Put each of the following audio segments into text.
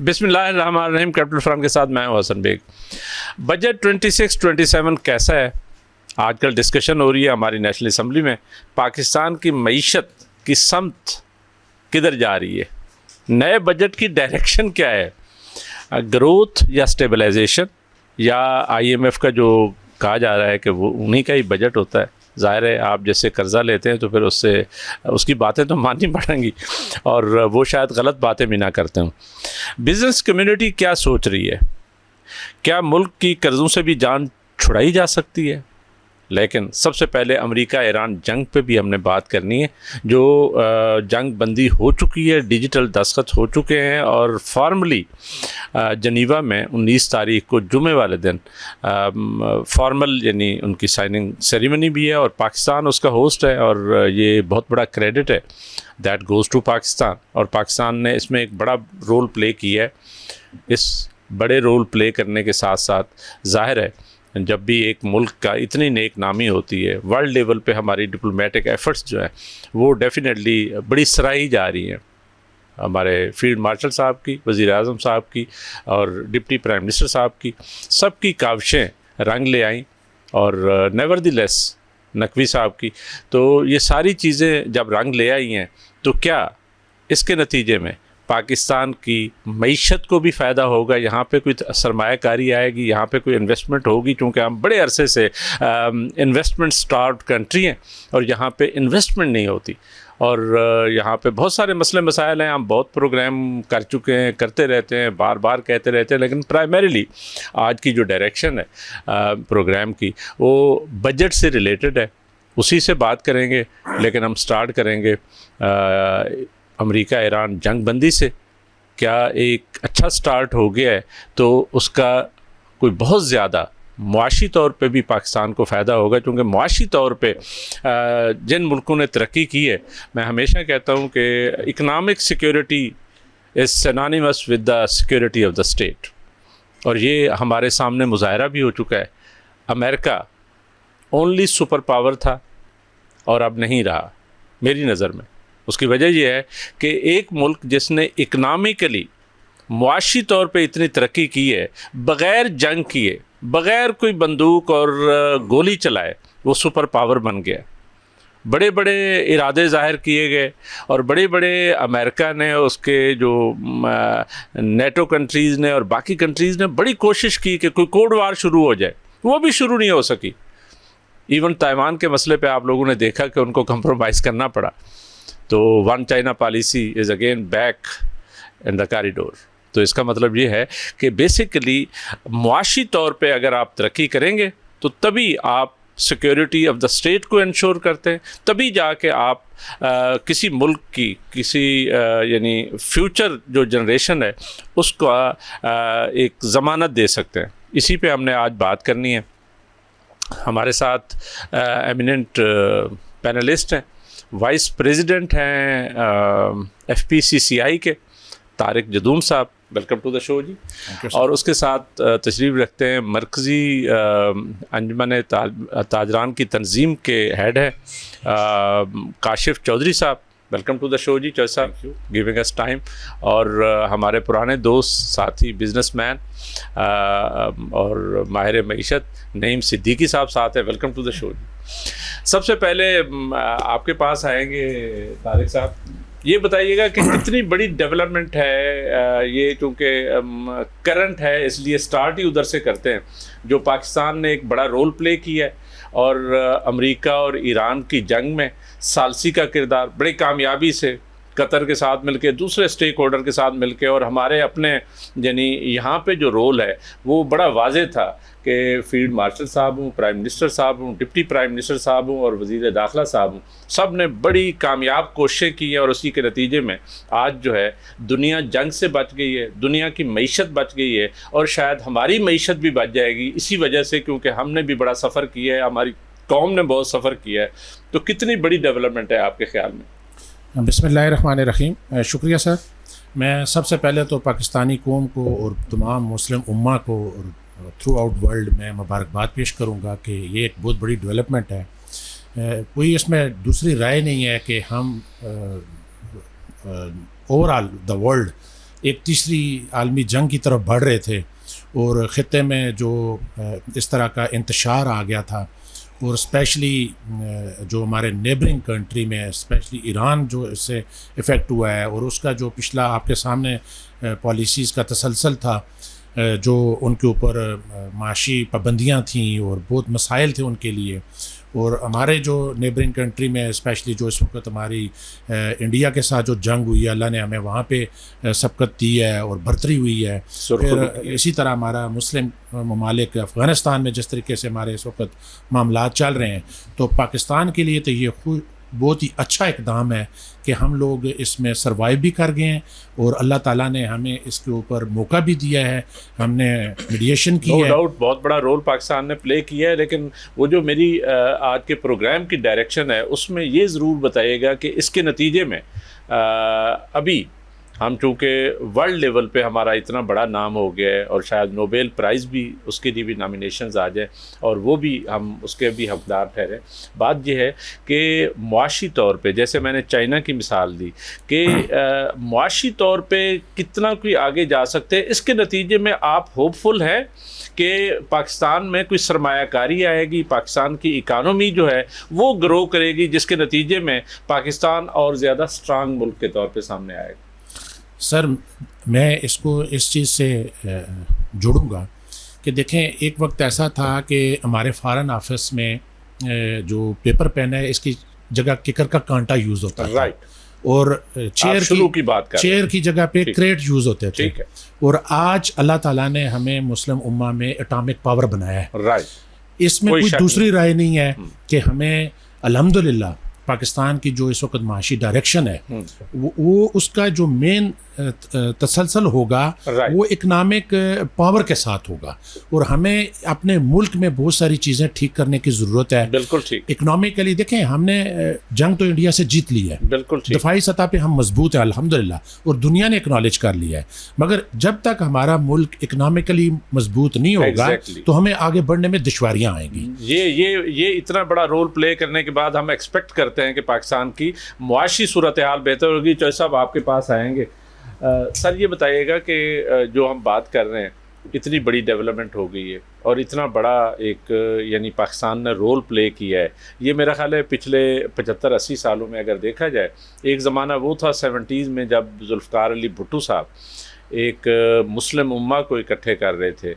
बिस्मिल्लाहिर्रहमानिर्रहीम। Capital firm के साथ मैं हूं हसन बेग। बजट 26-27 कैसा है, आजकल डिस्कशन हो रही है हमारी नेशनल असम्बली में। पाकिस्तान की मईशत की समत किधर जा रही है, नए बजट की डायरेक्शन क्या है, ग्रोथ या स्टेबलाइजेशन या IMF का जो कहा जा रहा है कि वो उन्हीं का ही बजट होता है। ज़ाहिर है आप जैसे कर्ज़ा लेते हैं तो फिर उससे उसकी बातें तो माननी पड़ेंगी और वो शायद गलत बातें भी ना करते हों। बिज़नेस कम्युनिटी क्या सोच रही है, क्या मुल्क की कर्ज़ों से भी जान छुड़ाई जा सकती है? लेकिन सबसे पहले अमेरिका ईरान जंग पे भी हमने बात करनी है। जो जंग बंदी हो चुकी है, डिजिटल दस्तखत हो चुके हैं और फॉर्मली जनीवा में 19 तारीख को जुमे वाले दिन फॉर्मल यानी उनकी साइनिंग सेरेमनी भी है और पाकिस्तान उसका होस्ट है और ये बहुत बड़ा क्रेडिट है दैट गोज़ टू पाकिस्तान। और पाकिस्तान ने इसमें एक बड़ा रोल प्ले किया है। इस बड़े रोल प्ले करने के साथ साथ ज़ाहिर है जब भी एक मुल्क का इतनी नेक नामी होती है, वर्ल्ड लेवल पे हमारी डिप्लोमेटिक एफ़र्ट्स जो हैं वो डेफिनेटली बड़ी सराही जा रही हैं। हमारे फील्ड मार्शल साहब की, वज़ीर आज़म साहब की और डिप्टी प्राइम मिनिस्टर साहब की, सबकी काविशें रंग ले आईं और नेवरदिलेस नकवी साहब की। तो ये सारी चीज़ें जब रंग ले आई हैं तो क्या इसके नतीजे में पाकिस्तान की मईशत को भी फ़ायदा होगा, यहाँ पे कोई सरमायाकारी आएगी, यहाँ पे कोई इन्वेस्टमेंट होगी, क्योंकि हम बड़े अरसे से इन्वेस्टमेंट स्टार्व्ड कंट्री हैं और यहाँ पे इन्वेस्टमेंट नहीं होती और यहाँ पे बहुत सारे मसले मसाइल हैं। हम बहुत प्रोग्राम कर चुके हैं, करते रहते हैं, बार बार कहते रहते हैं, लेकिन प्राइमरीली आज की जो डायरेक्शन है प्रोग्राम की वो बजट से रिलेटेड है, उसी से बात करेंगे। लेकिन हम स्टार्ट करेंगे अमेरिका ईरान जंग बंदी से। क्या एक अच्छा स्टार्ट हो गया है तो उसका कोई बहुत ज़्यादा मुआशी तौर पे भी पाकिस्तान को फ़ायदा होगा, क्योंकि मुआशी तौर पे जिन मुल्कों ने तरक्की की है, मैं हमेशा कहता हूँ कि economic security is synonymous with the security of the state. और ये हमारे सामने मुजाहरा भी हो चुका है। अमेरिका ओनली सुपर पावर था और अब नहीं रहा मेरी नज़र में। उसकी वजह यह है कि एक मुल्क जिसने इकनॉमिकली मुआशी तौर पे इतनी तरक्की की है, बग़ैर जंग किए, बग़ैर कोई बंदूक और गोली चलाए, वो सुपर पावर बन गया। बड़े बड़े इरादे ज़ाहिर किए गए और बड़े बड़े अमेरिका ने, उसके जो नेटो कंट्रीज़ ने और बाकी कंट्रीज़ ने बड़ी कोशिश की कि कोई कोल्ड वार शुरू हो जाए, वो भी शुरू नहीं हो सकी। इवन ताइवान के मसले पे आप लोगों ने देखा कि उनको कंप्रोमाइज़ करना पड़ा। तो one China policy is again back in the corridor. तो इसका मतलब ये है कि बेसिकली मुआशी तौर पे अगर आप तरक्की करेंगे तो तभी आप सिक्योरिटी ऑफ द स्टेट को इंश्योर करते हैं, तभी जाके आप किसी मुल्क की किसी यानी फ्यूचर जो जनरेशन है उसका एक ज़मानत दे सकते हैं। इसी पे हमने आज बात करनी है। हमारे साथ एमिनेंट पैनलिस्ट हैं, वाइस प्रेसिडेंट हैं FPCCI के तारिक जदूम साहब, वेलकम टू द शो जी। और उसके साथ तशरीफ़ रखते हैं मरकज़ी अंजुमन ताजरान की तंजीम के हेड हैं काशिफ चौधरी साहब, वेलकम टू द शो जी चौधरी साहब, गिविंग अस टाइम। और हमारे पुराने दोस्त साथी बिजनेसमैन और माहिर मईशत नईम सिद्दीकी साहब साथ हैं, वेलकम टू द शो जी। सबसे पहले आपके पास आएंगे तारिक साहब, ये बताइएगा कि कितनी बड़ी डेवलपमेंट है ये, चूँकि करंट है इसलिए स्टार्ट ही उधर से करते हैं। जो पाकिस्तान ने एक बड़ा रोल प्ले किया है और अमेरिका और ईरान की जंग में सालसी का किरदार बड़ी कामयाबी से कतर के साथ मिलके, दूसरे स्टेक होल्डर के साथ मिलके, और हमारे अपने यानी यहाँ पे जो रोल है वो बड़ा वाज़ेह था कि फील्ड मार्शल साहब हूँ, प्राइम मिनिस्टर साहब हूँ, डिप्टी प्राइम मिनिस्टर साहब हूँ और वज़ीर दाखिला साहब हूँ, सब ने बड़ी कामयाब कोशिशें की हैं और उसी के नतीजे में आज जो है दुनिया जंग से बच गई है, दुनिया की मईशत बच गई है और शायद हमारी मईशत भी बच जाएगी इसी वजह से, क्योंकि हमने भी बड़ा सफ़र किया है, हमारी कौम ने बहुत सफ़र किया है। तो कितनी बड़ी डेवलपमेंट है आपके ख्याल में? बिस्मिल्लाहिर्रहमानिर्रहीम। शुक्रिया सर। मैं सबसे पहले तो पाकिस्तानी कौम को और तमाम मुस्लिम उम्मा को और थ्रू आउट वर्ल्ड में मुबारकबाद पेश करूँगा कि ये एक बहुत बड़ी डेवलपमेंट है। कोई इसमें दूसरी राय नहीं है कि हम ओवरऑल द वर्ल्ड एक तीसरी आलमी जंग की तरफ बढ़ रहे थे और ख़ित्ते में जो इस तरह का इंतशार आ गया था, और स्पेशली जो हमारे नेबरिंग कंट्री में स्पेशली ईरान जो इससे इफ़ेक्ट हुआ है, और उसका जो पिछला आपके सामने पॉलिसीज़ का तसलसल था, जो उनके ऊपर माशी पाबंदियाँ थीं और बहुत मसाइल थे उनके लिए। और हमारे जो नेबरिंग कंट्री में स्पेशली जो इस वक्त हमारी इंडिया के साथ जो जंग हुई है, अल्लाह ने हमें वहाँ पे सबकत दी है और बरतरी हुई है। फिर इसी तरह हमारा मुस्लिम ममालिक अफ़गानिस्तान में जिस तरीके से हमारे इस वक्त मामलात चल रहे हैं, तो पाकिस्तान के लिए तो ये बहुत ही अच्छा इकदाम है कि हम लोग इसमें सरवाइव भी कर गए हैं और अल्लाह ताला ने हमें इसके ऊपर मौका भी दिया है, हमने मीडिएशन की है। डाउट बहुत बड़ा रोल पाकिस्तान ने प्ले किया है, लेकिन वो जो मेरी आज के प्रोग्राम की डायरेक्शन है उसमें ये ज़रूर बताइएगा कि इसके नतीजे में अभी हम चूँकि वर्ल्ड लेवल पे हमारा इतना बड़ा नाम हो गया है और शायद नोबेल प्राइज़ भी उसके लिए भी नॉमिनेशंस आ जाए और वो भी हम उसके भी हकदार ठहरे। बात यह है कि मुआशी तौर पे, जैसे मैंने चाइना की मिसाल दी कि मुआशी तौर पे कितना कोई आगे जा सकते हैं, इसके नतीजे में आप होपफुल हैं कि पाकिस्तान में कोई सरमायाकारी आएगी, पाकिस्तान की इकानमी जो है वो ग्रो करेगी, जिसके नतीजे में पाकिस्तान और ज़्यादा स्ट्रांग मुल्क के तौर पे सामने आएगा? सर, मैं इसको इस चीज़ से जोड़ूंगा कि देखें, एक वक्त ऐसा था कि हमारे फ़ॉरेन ऑफिस में जो पेपर पेन है इसकी जगह किकर का कांटा यूज़ होता है, राइट, और चेयर की जगह पे क्रेट यूज़ होते थे। और आज अल्लाह ताला ने हमें मुस्लिम उम्मा में एटॉमिक पावर बनाया है, राइट। इसमें कोई दूसरी राय नहीं है कि हमें अल्हम्दुलिल्लाह पाकिस्तान की जो इस वक्त माशी डायरेक्शन है वो उसका जो मेन तसलसल होगा वो इकनॉमिक पावर के साथ होगा, और हमें अपने मुल्क में बहुत सारी चीज़ें ठीक करने की ज़रूरत है। बिल्कुल ठीक। इकनॉमिकली देखें, हमने जंग तो इंडिया से जीत ली है, बिल्कुल ठीक। दफाई सतह पे हम मजबूत हैं अल्हम्दुलिल्लाह, और दुनिया ने एक्नॉलेज कर लिया है। मगर जब तक हमारा मुल्क इकनॉमिकली मजबूत नहीं होगा तो हमें आगे बढ़ने में दुश्वारियाँ आएंगी। ये इतना बड़ा रोल प्ले करने के बाद हम एक्सपेक्ट करते हैं कि पाकिस्तान की मुआशी सूरत हाल बेहतर होगी। चौधरी साहब आपके पास आएंगे। सर, ये बताइएगा कि जो हम बात कर रहे हैं, इतनी बड़ी डेवलपमेंट हो गई है और इतना बड़ा एक यानी पाकिस्तान ने रोल प्ले किया है, ये मेरा ख्याल है पिछले 75-80 सालों में अगर देखा जाए। एक ज़माना वो था 70s में जब जुल्फ़िकार अली भुट्टो साहब एक मुस्लिम उम्मा को इकट्ठे कर रहे थे,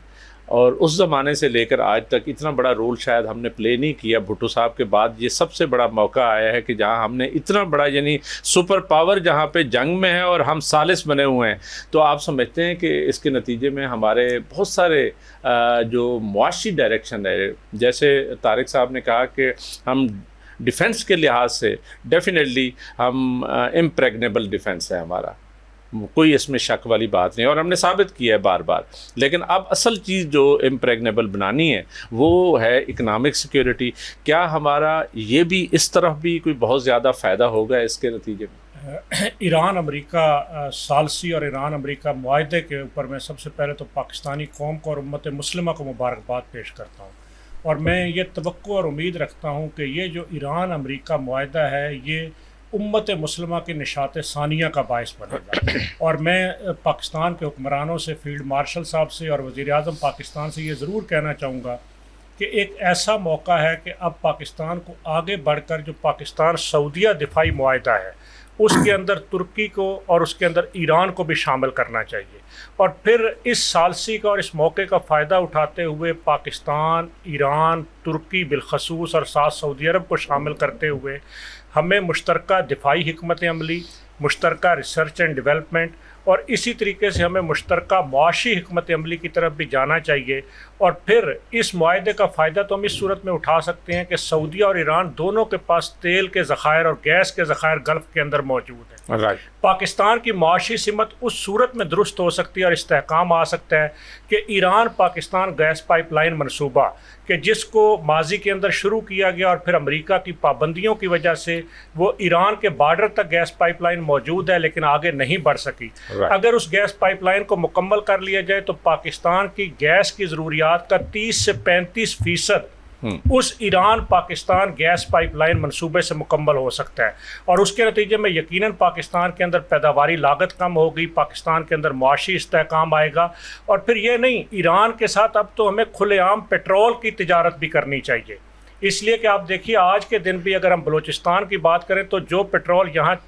और उस ज़माने से लेकर आज तक इतना बड़ा रोल शायद हमने प्ले नहीं किया। भुट्टो साहब के बाद ये सबसे बड़ा मौका आया है कि जहां हमने इतना बड़ा यानी सुपर पावर जहां पे जंग में है और हम सालिस बने हुए हैं। तो आप समझते हैं कि इसके नतीजे में हमारे बहुत सारे जो मुआशी डायरेक्शन है, जैसे तारिक साहब ने कहा कि हम डिफेंस के लिहाज से डेफिनेटली हम इम्प्रेग्नेबल डिफेंस है हमारा, कोई इसमें शक वाली बात नहीं, और हमने साबित किया है बार बार। लेकिन अब असल चीज़ जो इम्प्रेग्नेबल बनानी है वो है इकनॉमिक सिक्योरिटी। क्या हमारा ये भी इस तरफ भी कोई बहुत ज़्यादा फ़ायदा होगा इसके नतीजे में? ईरान अमेरिका सालसी और ईरान अमेरिका मुआहदे के ऊपर मैं सबसे पहले तो पाकिस्तानी कौम को और उम्मत मुस्लिमा को मुबारकबाद पेश करता हूँ, और मैं ये तवक्को और उम्मीद रखता हूँ कि ये जो ईरान अमेरिका मुआहदा है ये उम्मत मुस्लिमा की निशात सानिया का बायस बनेगा। और मैं पाकिस्तान के हुक्मरानों से, फील्ड मार्शल साहब से और वज़ीर आज़म पाकिस्तान से ये ज़रूर कहना चाहूँगा कि एक ऐसा मौका है कि अब पाकिस्तान को आगे बढ़कर जो पाकिस्तान सऊदीया दिफाई मुआहदा है उसके अंदर तुर्की को और उसके अंदर ईरान को भी शामिल करना चाहिए, और फिर इस सालसी का और इस मौके का फ़ायदा उठाते हुए पाकिस्तान, ईरान, तुर्की बिलखसूस और साथ सऊदी अरब को शामिल करते हुए हमें मुश्तरका दिफाई हिकमत अमली, मुश्तरका रिसर्च एंड डेवलपमेंट और इसी तरीके से हमें मुश्तरका मुआशी हिकमत अमली की तरफ भी जाना चाहिए। और फिर इस मुआहदे का फ़ायदा तो हम इस सूरत में उठा सकते हैं कि सऊदी और ईरान दोनों के पास तेल के ज़खायर और गैस के ज़खायर गल्फ़ के अंदर मौजूद हैं। पाकिस्तान की मुआशी सिमत उस सूरत में दुरुस्त हो सकती है और इस्तेहकाम आ सकता है कि ईरान पाकिस्तान गैस पाइपलाइन मनसूबा कि जिसको माजी के अंदर शुरू किया गया और फिर अमेरिका की पाबंदियों की वजह से वो ईरान के बॉर्डर तक गैस पाइपलाइन मौजूद है लेकिन आगे नहीं बढ़ सकी। अगर उस गैस पाइपलाइन को मुकम्मल कर लिया जाए तो पाकिस्तान की गैस की ज़रूरियात का 30 से 35% उस ईरान पाकिस्तान गैस पाइपलाइन मंसूबे से मुकम्मल हो सकता है, और उसके नतीजे में यकीनन पाकिस्तान के अंदर पैदावारी लागत कम होगी, पाकिस्तान के अंदर मुआशी इस्तेहकाम आएगा। और फिर ये नहीं, ईरान के साथ अब तो हमें खुलेआम पेट्रोल की तिजारत भी करनी चाहिए, इसलिए कि आप देखिए आज के दिन भी अगर हम बलूचिस्तान की बात करें तो जो पेट्रोल यहाँ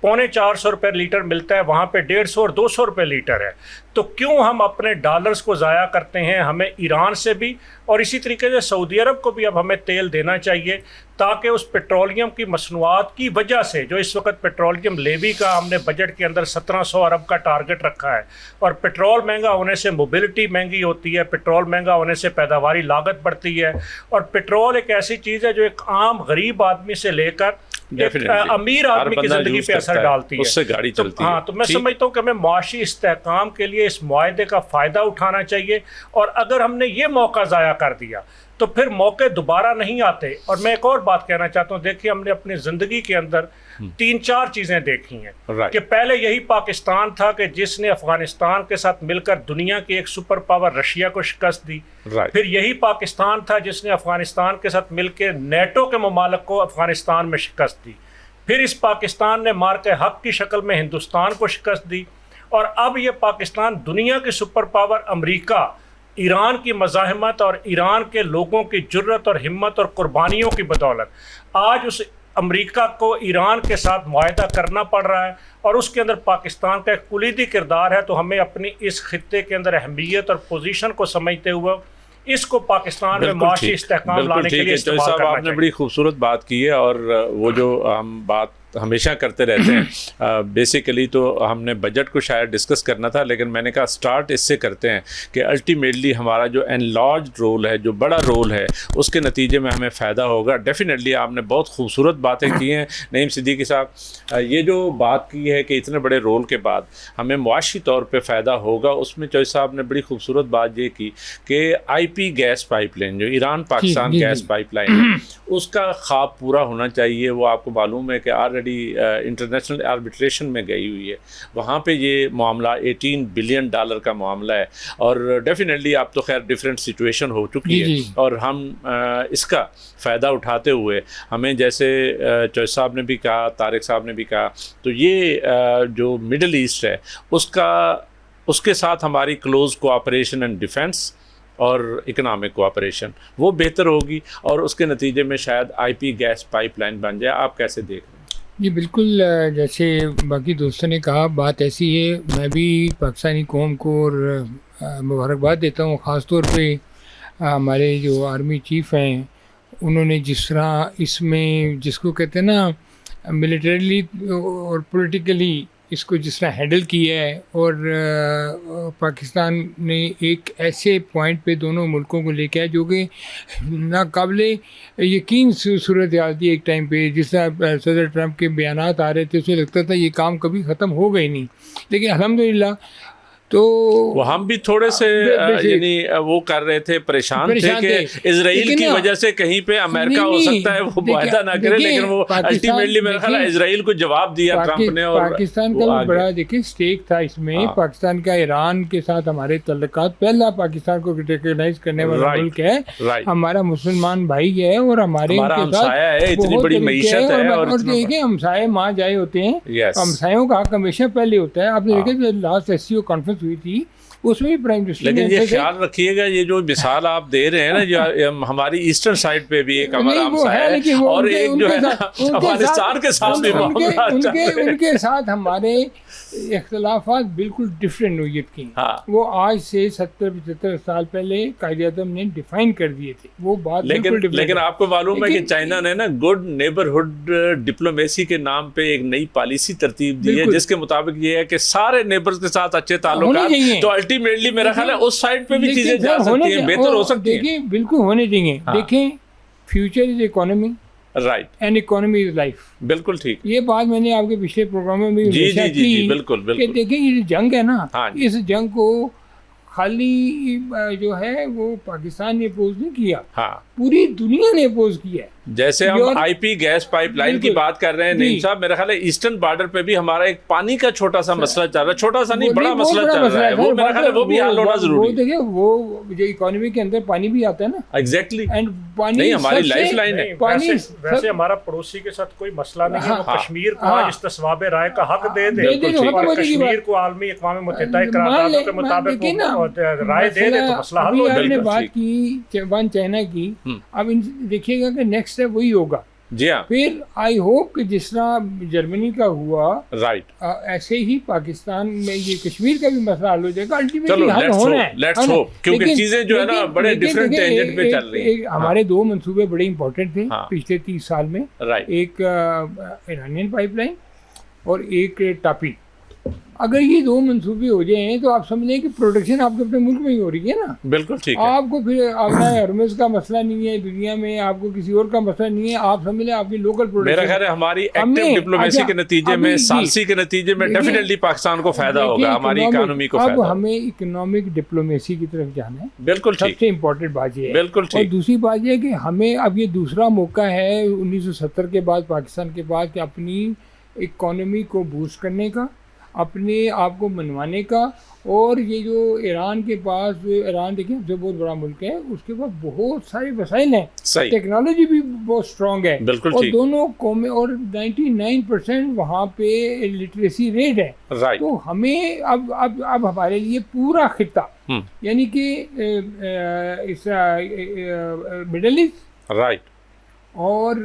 450 रुपये लीटर मिलता है वहाँ पे 150 और 200 रुपये लीटर है। तो क्यों हम अपने डॉलर्स को ज़ाया करते हैं? हमें ईरान से भी और इसी तरीके से सऊदी अरब को भी अब हमें तेल देना चाहिए, ताकि उस पेट्रोलियम की मसनूआत की वजह से, जो इस वक्त पेट्रोलियम लेवी का हमने बजट के अंदर 1700 अरब का टारगेट रखा है, और पेट्रोल महंगा होने से मोबिलिटी महंगी होती है, पेट्रोल महंगा होने से पैदावारी लागत बढ़ती है, और पेट्रोल एक ऐसी चीज़ है जो एक आम गरीब आदमी से लेकर अमीर आदमी की जिंदगी पे असर डालती है, उससे गाड़ी चलती है। हाँ, तो मैं समझता हूँ कि हमें मुआशी इस्तेहकाम के लिए इस मुआहदे का फ़ायदा उठाना चाहिए, और अगर हमने ये मौका ज़ाया कर दिया तो फिर मौके दोबारा नहीं आते। और मैं एक और बात कहना चाहता हूँ, देखिए हमने अपनी ज़िंदगी के अंदर 3-4 चीज़ें देखी हैं कि पहले यही पाकिस्तान था कि जिसने अफ़गानिस्तान के साथ मिलकर दुनिया की एक सुपर पावर रशिया को शिकस्त दी, फिर यही पाकिस्तान था जिसने अफ़गानिस्तान के साथ मिलकर नेटो के ममालिक को अफ़गानिस्तान में शिकस्त दी, फिर इस पाकिस्तान ने मार के हक की शक्ल में हिंदुस्तान को शिकस्त दी, और अब ये पाकिस्तान दुनिया की सुपर पावर अमरीका, ईरान की मज़ाहमत और ईरान के लोगों की जुर्रत और हिम्मत और कुर्बानियों की बदौलत आज उस अमरीका को ईरान के साथ मुआहदा करना पड़ रहा है, और उसके अंदर पाकिस्तान का एक कुलीदी किरदार है। तो हमें अपनी इस खित्ते के अंदर अहमियत और पोजीशन को समझते हुए इसको पाकिस्तान में मुआशी इस्तेहकाम लाने के लिए इस्तेमाल करना चाहिए। आपने बड़ी खूबसूरत बात की है, और वो जो हम बात हमेशा करते रहते हैं, बेसिकली तो हमने बजट को शायद डिस्कस करना था, लेकिन मैंने कहा स्टार्ट इससे करते हैं कि अल्टीमेटली हमारा जो एनलार्ज रोल है, जो बड़ा रोल है, उसके नतीजे में हमें फ़ायदा होगा। डेफिनेटली आपने बहुत खूबसूरत बातें की हैं नईम सिद्दीकी साहब। ये जो बात की है कि इतने बड़े रोल के बाद हमें मुआशी तौर पर फ़ायदा होगा, उसमें चौधरी साहब ने बड़ी खूबसूरत बात ये की कि IP गैस पाइपलाइन, जो ईरान पाकिस्तान गैस पाइपलाइन है, उसका ख्वाब पूरा होना चाहिए। वो आपको मालूम है कि इंटरनेशनल आर्बिट्रेशन में गई हुई है, वहाँ पे ये मामला $18 बिलियन का मामला है, और डेफिनेटली अब तो खैर डिफरेंट सिचुएशन हो चुकी है, और हम इसका फ़ायदा उठाते हुए हमें, जैसे चौधरी साहब ने भी कहा, तारिक साहब ने भी कहा, तो ये जो मिडल ईस्ट है उसके साथ हमारी क्लोज कोऑपरेशन एंड डिफेंस और इकनॉमिक कोऑपरेशन वो बेहतर होगी, और उसके नतीजे में शायद IP गैस पाइपलाइन बन जाए। आप कैसे देख रहे हैं? जी बिल्कुल, जैसे बाकी दोस्तों ने कहा, बात ऐसी है। मैं भी पाकिस्तानी कौम को और मुबारकबाद देता हूँ, ख़ास तौर पे हमारे जो आर्मी चीफ़ हैं, उन्होंने जिस तरह इसमें, जिसको कहते हैं ना, मिलिटरीली और पॉलिटिकली इसको जिस तरह हैंडल किया है, और पाकिस्तान ने एक ऐसे पॉइंट पे दोनों मुल्कों को लेके आया जो कि नाकाबिले यकीन सूरत हाल थी एक टाइम पे। जिस तरह सदर ट्रंप के बयानात आ रहे थे, उसे लगता था ये काम कभी ख़त्म होगा ही नहीं, लेकिन अल्हम्दुलिल्लाह तो वो हम भी थोड़े से यानी वो कर रहे थे, परेशान थे कि इजराइल की वजह से कहीं पे अमेरिका हो सकता है वो मुआहदा ना करे, लेकिन वो अल्टीमेटली मेरा ख्याल है इजराइल को जवाब दिया ट्रंप ने, और पाकिस्तान का भी बड़ा देखिए स्टेक था इसमें। पाकिस्तान का ईरान के साथ हमारे तल्लुकात, पहला पाकिस्तान को रिकॉग्नाइज करने वाला मुल्क है, हमारा मुसलमान भाई है, और हमारे इतनी बड़ी मईशत है, और देखिए हमसाए माँ जाए होते हैं, हमसायों का हक हमेशा पहले होता है। आपने देखा लास्ट SCO कॉन्फ्रेंस हुई थी, उसमें भी प्राइम मिनिस्टर, लेकिन ये ख्याल रखिएगा, ये जो मिसाल आप दे रहे हैं ना, जो हमारी ईस्टर्न साइड पे भी एक हमारा हमसाया है, और एक जो है अफगानिस्तान के साथ भी उनके साथ हमारे इख्तलाफात बिल्कुल डिफरेंट नोयत की। वो आज से 70-75 साल पहले कायद-ए-आज़म ने डिफाइन कर दिए थे, वो बात लेकिन आपको मालूम है कि चाइना ने ना गुड नेबरहुड डिप्लोमेसी के नाम पे एक नई पॉलिसी तरतीब दी है, जिसके मुताबिक ये है कि सारे नेबर्स के साथ अच्छे ताल्लुकात, तो अल्टीमेटली मेरा ख्याल है उस साइड पे भी चीजें जा सकती हैं, बेहतर हो सकती हैं। बिल्कुल होने देंगे। देखें, future is economy, right, and economy is life. बिल्कुल ठीक, ये बात मैंने आपके पिछले प्रोग्राम में भी जी बिल्कुल। देखिए ये जंग है ना, इस जंग को खाली जो है वो पाकिस्तान ने अपोज नहीं किया, पूरी दुनिया ने अपोज किया है। जैसे हम आईपी गैस पाइपलाइन की बात कर रहे हैं नईम साहब, मेरा ख्याल है ईस्टर्न बॉर्डर पे भी हमारा एक पानी का छोटा सा मसला चल रहा है, छोटा सा नहीं बड़ा मसला चल रहा है, वो मेरा ख्याल है वो भी हल होना जरूरी है। देखिए वो जो इकोनॉमी के अंदर पानी भी आता है ना, एग्जैक्टली, एंड पानी नहीं हमारी लाइफ लाइन है। वैसे हमारा पड़ोसी के साथ कोई मसला नहीं है, वो कश्मीर को आज इस्तिस्वाब राय का हक दे दे और कश्मीर को आलमी अक़वाम मुत्तहिदा करारदादों के मुताबिक राय दे दे तो मसला हल हो जाएगा। आपने बात की वन चाइना की, अब देखिएगा कि नेक्स्ट स्टेप वही होगा। जी हाँ, फिर आई होप कि जिस तरह जर्मनी का हुआ, राइट, ऐसे ही पाकिस्तान में ये कश्मीर का भी मसला हल हो जाएगा। अल्टीमेटली हल होना है, लेट्स होप, क्योंकि चीजें जो है ना बड़े डिफरेंट टेंजेंट पे चल रही हैं। हमारे दो मंसूबे बड़े इंपॉर्टेंट थे पिछले 30 साल में, राइट, एक ईरानियन पाइपलाइन और एक टापी। अगर ये दो मंसूबे हो जाए तो आप समझ लें कि प्रोडक्शन आपके अपने मुल्क में ही हो रही है ना। बिल्कुल ठीक है। आपको फिर अपना हरमज का मसला नहीं है दुनिया में, आपको किसी और का मसला नहीं है, आप समझ लें आपकी लोकल प्रोडक्शन। मेरा ख्याल है हमारी एक्टिव डिप्लोमेसी के नतीजे में, सालसी के नतीजे में डेफिनेटली पाकिस्तान को फायदा होगा, हमारी इकोनॉमी को फायदा। अब हमें इकोनॉमिक डिप्लोमेसी की तरफ जाना है, बिल्कुल ठीक, सबसे इम्पोर्टेंट बात ये है। बिल्कुल ठीक। और दूसरी बात ये है कि हमें अब ये दूसरा मौका है 1970 के बाद, पाकिस्तान के बाद, कि अपनी इकोनॉमी को बूस्ट करने का, अपने आप को मनवाने का। और ये जो ईरान के पास, ईरान देखिए सबसे बहुत बड़ा मुल्क है, उसके पास बहुत सारे वसाइल हैं, टेक्नोलॉजी भी बहुत स्ट्रांग है, और दोनों कौमें, और 99% वहाँ पे लिटरेसी रेट है। तो हमें अब हमारे लिए पूरा खिता, यानी कि इस मिडल ईस्ट, राइट, और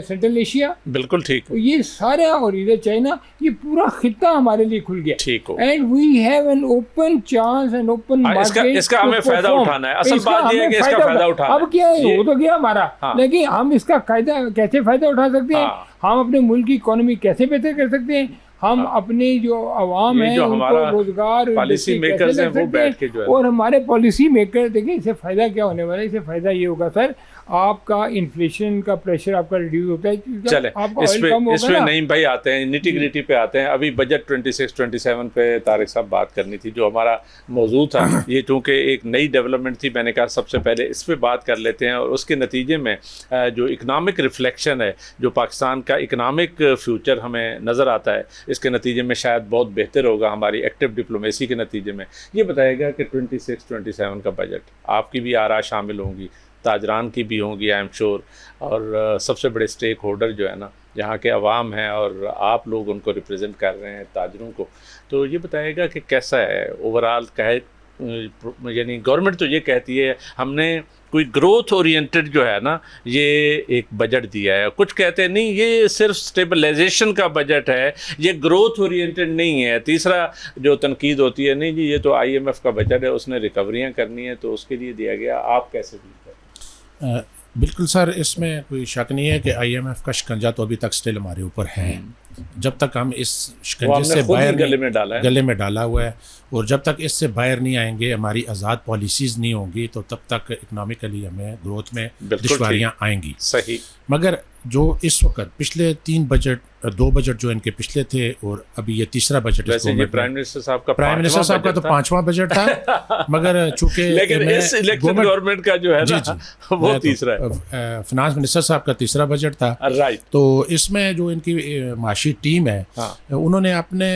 सेंट्रल एशिया, बिल्कुल ठीक, ये सारा, और इधर चाइना, ये पूरा खिता हमारे लिए खुल गया। ठीक हो, and we have an open chance and open market. इसका हमें फायदा उठाना है, असल बात ये है कि इसका फायदा उठाना। अब क्या है, हो तो गया हमारा, लेकिन हम इसका कैसे फायदा उठा सकते हैं, हम अपने मुल्क की इकोनॉमी कैसे बेहतर कर सकते हैं, हम अपने जो अवाम है उनको रोजगार, पॉलिसी मेकर्स हैं वो बैठ के जो है, और हमारे पॉलिसी मेकर, देखिए इससे फायदा क्या होने वाला है, इससे फायदा ये होगा सर, आपका इन्फ्लेशन का प्रेशर आपका रिड्यूस होता है। चले इसमें नईम भाई आते हैं, निटी ग्रिटी पे आते हैं। अभी बजट 26-27 पे तारिक साहब बात करनी थी, जो हमारा मौजूद था, ये चूँकि एक नई डेवलपमेंट थी, मैंने कहा सबसे पहले इस पर बात कर लेते हैं। और उसके नतीजे में जो इकनॉमिक रिफ्लेक्शन है, जो पाकिस्तान का इकनॉमिक फ्यूचर हमें नज़र आता है, इसके नतीजे में शायद बहुत बेहतर होगा हमारी एक्टिव डिप्लोमेसी के नतीजे में। ये बताएगा कि 26-27 का बजट, आपकी भी आरा शामिल होंगी, ताजरान की भी होंगी आई एम श्योर, और सबसे बड़े स्टेक होल्डर जो है ना यहाँ के अवाम हैं, और आप लोग उनको रिप्रेजेंट कर रहे हैं, ताजरों को। तो ये बताएगा कि कैसा है ओवरऑल, यानी गवर्नमेंट तो ये कहती है हमने कोई ग्रोथ ओरिएंटेड जो है ना ये एक बजट दिया है, कुछ कहते हैं नहीं ये सिर्फ स्टेबलाइजेशन का बजट है, ये ग्रोथ ओरिएंटेड नहीं है। तीसरा जो तनकीद होती है, नहीं जी ये तो IMF का बजट है, उसने रिकवरियाँ करनी है तो उसके लिए दिया गया। आप कैसे देखते हैं? बिल्कुल सर, इसमें कोई शक नहीं है कि IMF का शिकंजा तो अभी तक स्टिल हमारे ऊपर है। जब तक हम इस शिकंजे से बाहर गले में डाला हुआ है, और जब तक इससे बाहर नहीं आएंगे, हमारी आज़ाद पॉलिसीज़ नहीं होंगी, तो तब तक इकनॉमिकली हमें ग्रोथ में दुश्वारियाँ आएंगी। सही। मगर जो इस वक्त पिछले 2 बजट जो इनके पिछले थे, और अभी ये तीसरा बजट, प्राइम मिनिस्टर साहब का तो 5वां बजट था, मगर चूंकि गवर्नमेंट का जो है ना वो तीसरा है, फिनांस मिनिस्टर साहब का तीसरा बजट था, राइट। तो इसमें जो इनकी माशी टीम है, उन्होंने अपने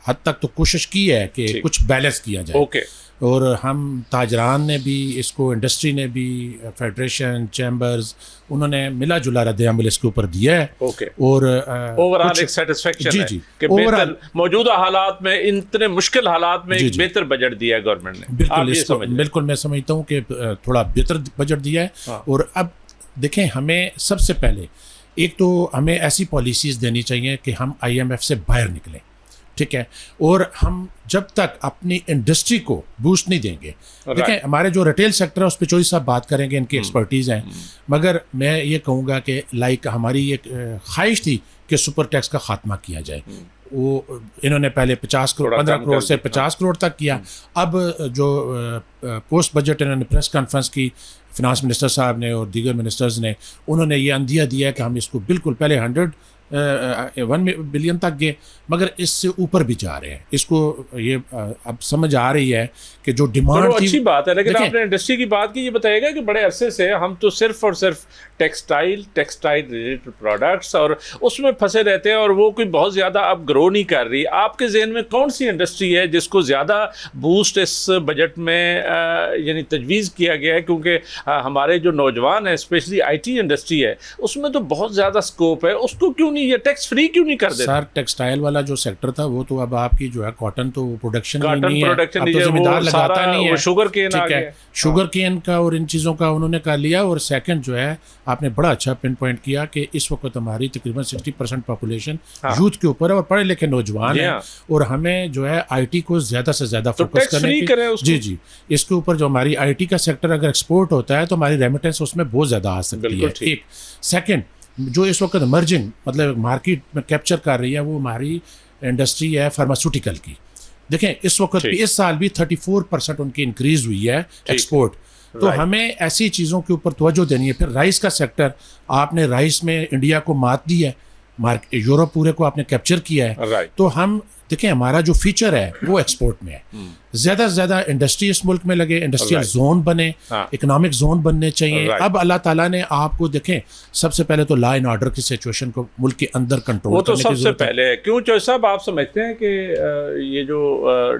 हद तक तो कोशिश की है कि कुछ बैलेंस किया जाए। ओके। और हम ताजरान ने भी इसको, इंडस्ट्री ने भी, फेडरेशन, चैम्बर्स, उन्होंने मिला जुला रद्द-ए-अमल इसके ऊपर दिया है। ओके। और ओवरऑल एक सेटिस्फेक्शन है कि बेहतर मौजूदा हालात में, इतने मुश्किल हालात में एक बेहतर बजट दिया है गवर्नमेंट ने। बिल्कुल मैं समझता हूँ कि थोड़ा बेहतर बजट दिया है। और अब देखें, हमें सबसे पहले एक तो हमें ऐसी पॉलिसीज़ देनी चाहिए कि हम IMF से बाहर निकलें, ठीक है। और हम जब तक अपनी इंडस्ट्री को बूस्ट नहीं देंगे, देखें हमारे जो रिटेल सेक्टर है उस पर चौधरी साहब बात करेंगे, इनकी एक्सपर्टीज़ हैं, मगर मैं ये कहूँगा कि लाइक हमारी एक ख्वाहिश थी कि सुपर टैक्स का खात्मा किया जाए। वो इन्होंने पहले 50 करोड़ 15 करोड़ से 50 करोड़ तक किया। अब जो पोस्ट बजट इन्होंने प्रेस कॉन्फ्रेंस की, फिनांस मिनिस्टर साहब ने और दीगर मिनिस्टर्स ने, उन्होंने ये अंदिया दिया कि हम इसको बिल्कुल पहले 100 1 बिलियन तक गए, मगर इससे ऊपर भी जा रहे हैं। इसको ये अब समझ आ रही है कि जो डिमांड थी, अच्छी बात है, लेकिन आपने इंडस्ट्री की बात की, ये बताइएगा कि बड़े अरसे से हम तो सिर्फ और सिर्फ टेक्सटाइल रिलेटेड प्रोडक्ट्स और उसमें फंसे रहते हैं और वो कोई बहुत ज़्यादा अब ग्रो नहीं कर रही। आपके जहन में कौन सी इंडस्ट्री है जिसको ज़्यादा बूस्ट इस बजट में यानी तजवीज़ किया गया है? क्योंकि हमारे जो नौजवान हैं, स्पेशली IT इंडस्ट्री है, उसमें तो बहुत ज़्यादा स्कोप है, उसको क्यों नहीं ये टैक्स फ्री क्यों नहीं कर देते? सर टेक्सटाइल वाला जो सेक्टर था वो तो अब आपकी जो है कॉटन तो प्रोडक्शन नहीं है, प्रोडक्शन अब तो जिम्मेदार लगाता नहीं है, शुगर केन आ ठीक है, गया, शुगर केन का और इन चीज़ों का उन्होंने कर लिया। और सेकंड जो है आपने बड़ा अच्छा पिन पॉइंट किया कि इस वक्त हमारी तकरीबन 60% पॉपुलेशन यूथ के ऊपर है और पढ़े लिखे नौजवान हैं, और हमें जो है IT को ज़्यादा से ज़्यादा फोकस करने की, जी इसके ऊपर जो हमारी IT का सेक्टर अगर एक्सपोर्ट होता है तो हमारी रेमिटेंस उसमें बहुत ज़्यादा आ सकती है। एक सेकेंड जो इस वक्त मर्जिंग मतलब मार्केट में कैप्चर कर रही है वो हमारी इंडस्ट्री है फार्मास्यूटिकल की। देखें इस वक्त भी, इस साल भी 34% उनकी इंक्रीज हुई है एक्सपोर्ट। तो हमें ऐसी चीज़ों के ऊपर तवज्जो देनी है। फिर राइस का सेक्टर, आपने राइस में इंडिया को मात दी है, यूरोप पूरे को आपने कैप्चर किया है। तो हम देखें हमारा जो फीचर है वो एक्सपोर्ट में है। ज़्यादा से ज़्यादा इंडस्ट्री इस मुल्क में लगे, इंडस्ट्रियल जोन बने, इकोनॉमिक जोन बनने चाहिए। अब अल्लाह ताला ने आपको देखें, सबसे पहले तो लॉ एंड ऑर्डर की सिचुएशन को मुल्क के अंदर कंट्रोल वो तो सबसे पहले है। क्यों चौधरी साहब आप समझते हैं कि ये जो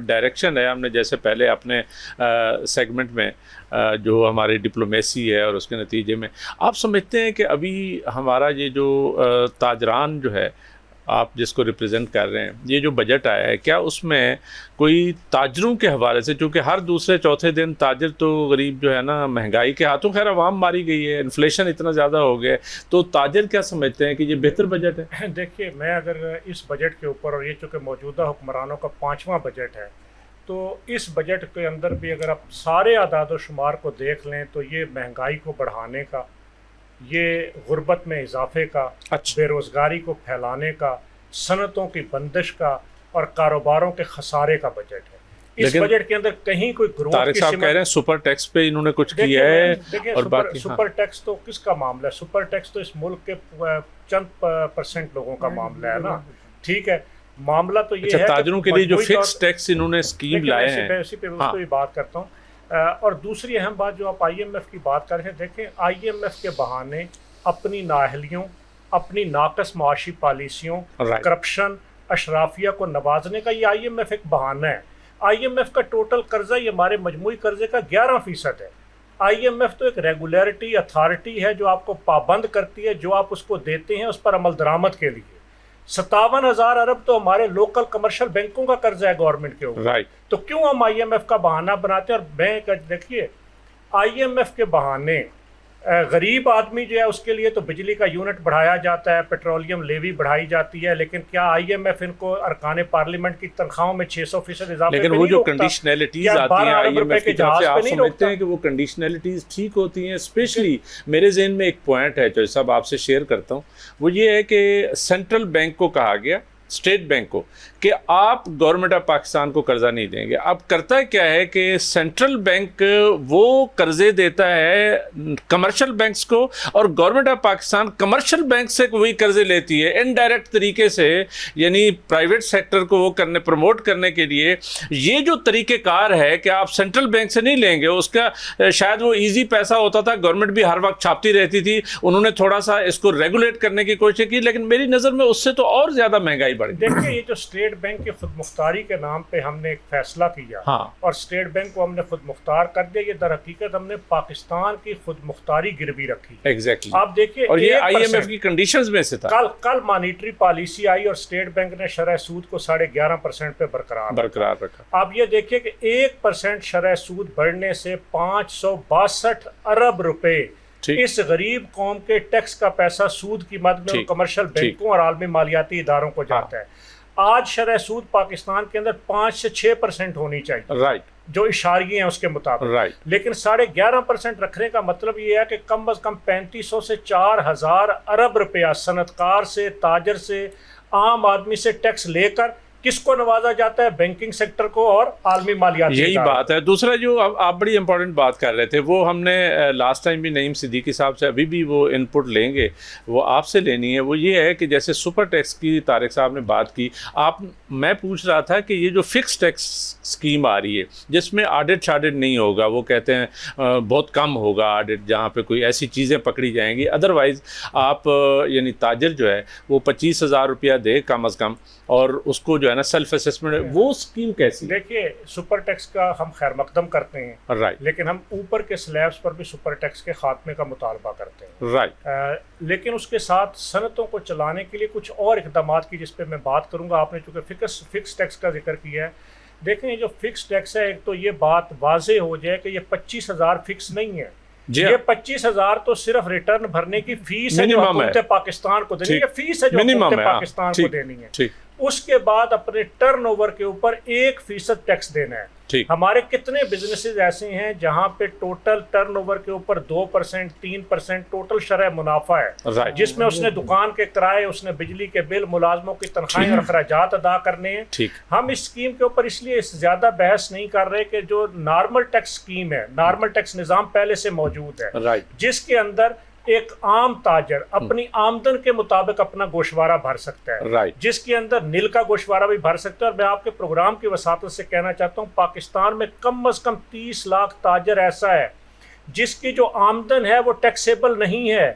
डायरेक्शन है, हमने जैसे पहले अपने सेगमेंट में जो हमारी डिप्लोमेसी है और उसके नतीजे में आप समझते हैं कि अभी हमारा ये जो ताजरान जो है, आप जिसको रिप्रेजेंट कर रहे हैं, ये जो बजट आया है, क्या उसमें कोई ताजरों के हवाले से, क्योंकि हर दूसरे चौथे दिन ताजर तो गरीब जो है ना महंगाई के हाथों खैर आवाम मारी गई है, इन्फ्लेशन इतना ज़्यादा हो गया है, तो ताजर क्या समझते हैं कि ये बेहतर बजट है? देखिए, मैं अगर इस बजट के ऊपर, और ये चूँकि मौजूदा हुक्मरानों का 5वां बजट है, तो इस बजट के अंदर भी अगर आप सारे आदाद व शुमार को देख लें तो ये महंगाई को बढ़ाने का, ये गुर्बत में इजाफे का, बेरोज़गारी को फैलाने का, सनतों की बंदिश का और कारोबारों के खसारे का बजट है। इस बजट के अंदर कहीं कोई ग्रोथ तारिक साहब कह रहे हैं सुपर टैक्स पे इन्होंने कुछ किया है, और बाकी सुपर टैक्स तो किसका मामला है? सुपर टैक्स तो इस मुल्क के चंद % लोगों का मामला है ना, ठीक है। मामला तो ये है ताजरों के लिए जो फिक्स टैक्स इन्होंने स्कीम लाए हैं, इसी पे उसको भी बात करता हूँ। और दूसरी अहम बात जो आप IMF की बात कर रहे हैं, देखें IMF के बहाने अपनी नाअहलियों, अपनी नाकस मुआशी पॉलिसियों, करप्शन, अशराफिया को नवाजने का ये IMF एक बहाना है। IMF का टोटल कर्जा ये हमारे मजमूई कर्जे का 11% है। IMF तो एक रेगुलेटरी अथॉरिटी है जो आपको पाबंद करती है, जो आप उसको देते हैं उस पर अमल दरामद के लिए। 57,000 अरब तो हमारे लोकल कमर्शियल बैंकों का कर्जा है गवर्नमेंट के ऊपर। तो क्यों हम IMF का बहाना बनाते हैं? और मैं देखिए, IMF के बहाने गरीब आदमी जो है उसके लिए तो बिजली का यूनिट बढ़ाया जाता है, पेट्रोलियम लेवी बढ़ाई जाती है, लेकिन क्या IMF इनको अरकान पार्लियामेंट की तनख्वाहों में 600% इजाफे? लेकिन वो जो कंडीशनलिटीज आती हैं IMF की तरफ से, आप समझते हैं कि वो कंडीशनलिटीज ठीक होती हैं? स्पेशली मेरे जहन में एक पॉइंट है जो साहब आपसे शेयर करता हूँ, वो ये है कि सेंट्रल बैंक को कहा गया, स्टेट बैंक को, कि आप गवर्नमेंट ऑफ पाकिस्तान को कर्जा नहीं देंगे। अब करता क्या है कि सेंट्रल बैंक वो कर्जे देता है कमर्शियल बैंक्स को, और government of Pakistan commercial bank से वही कर्जे लेती है इनडायरेक्ट तरीके से, यानी प्राइवेट सेक्टर को वो प्रमोट करने के लिए। ये जो तरीक़ेकार है कि आप सेंट्रल बैंक से नहीं लेंगे, उसका शायद वो ईजी पैसा होता था, गवर्नमेंट भी हर वक्त छापती रहती थी, उन्होंने थोड़ा सा इसको रेगुलेट करने की कोशिश की, लेकिन मेरी नज़र में उससे तो और ज़्यादा महंगाई बढ़ी। देखिए, ये जो स्टेट बैंक की खुद मुख्तारी के नाम पे हमने एक फैसला किया, और स्टेट बैंक को हमने खुद मुख्तार कर दिया, ये दर हकीकत हमने पाकिस्तान की खुद मुख्तारी गिरवी रखी। एग्जैक्टली। आप देखिए, और ये IMF की कंडीशंस में से था। कल मॉनिटरी पॉलिसी आई और स्टेट बैंक ने शरह सूद को 11.5% पे बरकरार रखा। आप ये देखिए कि 1% शरह सूद बढ़ने से 562 अरब रुपए इस गरीब कौम के टैक्स का पैसा सूद की मद में कमर्शियल बैंकों और आलमी मालियाती इदारों को जाता है। आज शरह सूद पाकिस्तान के अंदर 5 से 6% होनी चाहिए, जो इशारे हैं उसके मुताबिक, लेकिन 11.5% रखने का मतलब ये है कि कम अज कम 3500 से 4000 अरब रुपया सनतकार से, ताजर से, आम आदमी से टैक्स लेकर किसको नवाजा जाता है? बैंकिंग सेक्टर को और आलमी मालियाती। यही बात है। दूसरा जो आप बड़ी इंपॉर्टेंट बात कर रहे थे, वो हमने लास्ट टाइम भी नईम सिद्दीकी साहब से अभी भी वो इनपुट लेंगे, वो आपसे लेनी है। वो ये है कि जैसे सुपर टैक्स की तारिक साहब ने बात की, मैं पूछ रहा था कि ये जो फिक्स टैक्स स्कीम आ रही है जिसमें ऑडिट शाडिट नहीं होगा, वो कहते हैं बहुत कम होगा ऑडिट, जहाँ पे कोई ऐसी चीज़ें पकड़ी जाएंगी, अदरवाइज़ आप यानी ताजिर जो है वो 25,000 रुपया दे कम अज़ कम, और उसको जो है ना सेल्फ असेसमेंट, वो स्कीम कैसी? देखिए, सुपर टैक्स का हम खैर मकदम करते हैं, राइट, लेकिन हम ऊपर के स्लैब्स पर भी सुपर टैक्स के खात्मे का मुतालबा करते हैं, राइट। लेकिन उसके साथ सनतों को चलाने के लिए कुछ और इक़दाम की जिस पे मैं बात करूंगा। आपने चूँकि फिक्स टैक्स का जिक्र किया है, देखें ये जो फिक्स टैक्स है, एक तो ये बात वाजे हो जाए कि ये 25,000 फिक्स नहीं है, ये 25,000 तो सिर्फ रिटर्न भरने की फीस है जो हुकूमत पाकिस्तान को देनी है, फीस है जो हुकूमत पाकिस्तान को देनी है। उसके बाद अपने टर्नओवर के ऊपर 1% टैक्स देना है। हमारे कितने बिजनेसेस ऐसे हैं जहां पे टोटल टर्नओवर के ऊपर 2%, 3% टोटल शरह मुनाफा है, जिसमें उसने दुकान के किराए, उसने बिजली के बिल, मुलाजमों की तनख्वाहें और अखराजात अदा करने हैं। हम इस स्कीम के ऊपर इसलिए ज़्यादा बहस नहीं कर रहे कि जो नॉर्मल टैक्स स्कीम है, नॉर्मल टैक्स निज़ाम पहले से मौजूद है, जिसके अंदर एक आम ताजर अपनी आमदन के मुताबिक अपना गोशवारा भर सकता है, जिसके अंदर नील का गोशवारा भी भर सकता है। और मैं आपके प्रोग्राम की वसातत से कहना चाहता हूँ, पाकिस्तान में कम से कम 30 लाख ताजर ऐसा है जिसकी जो आमदन है वो टैक्सेबल नहीं है,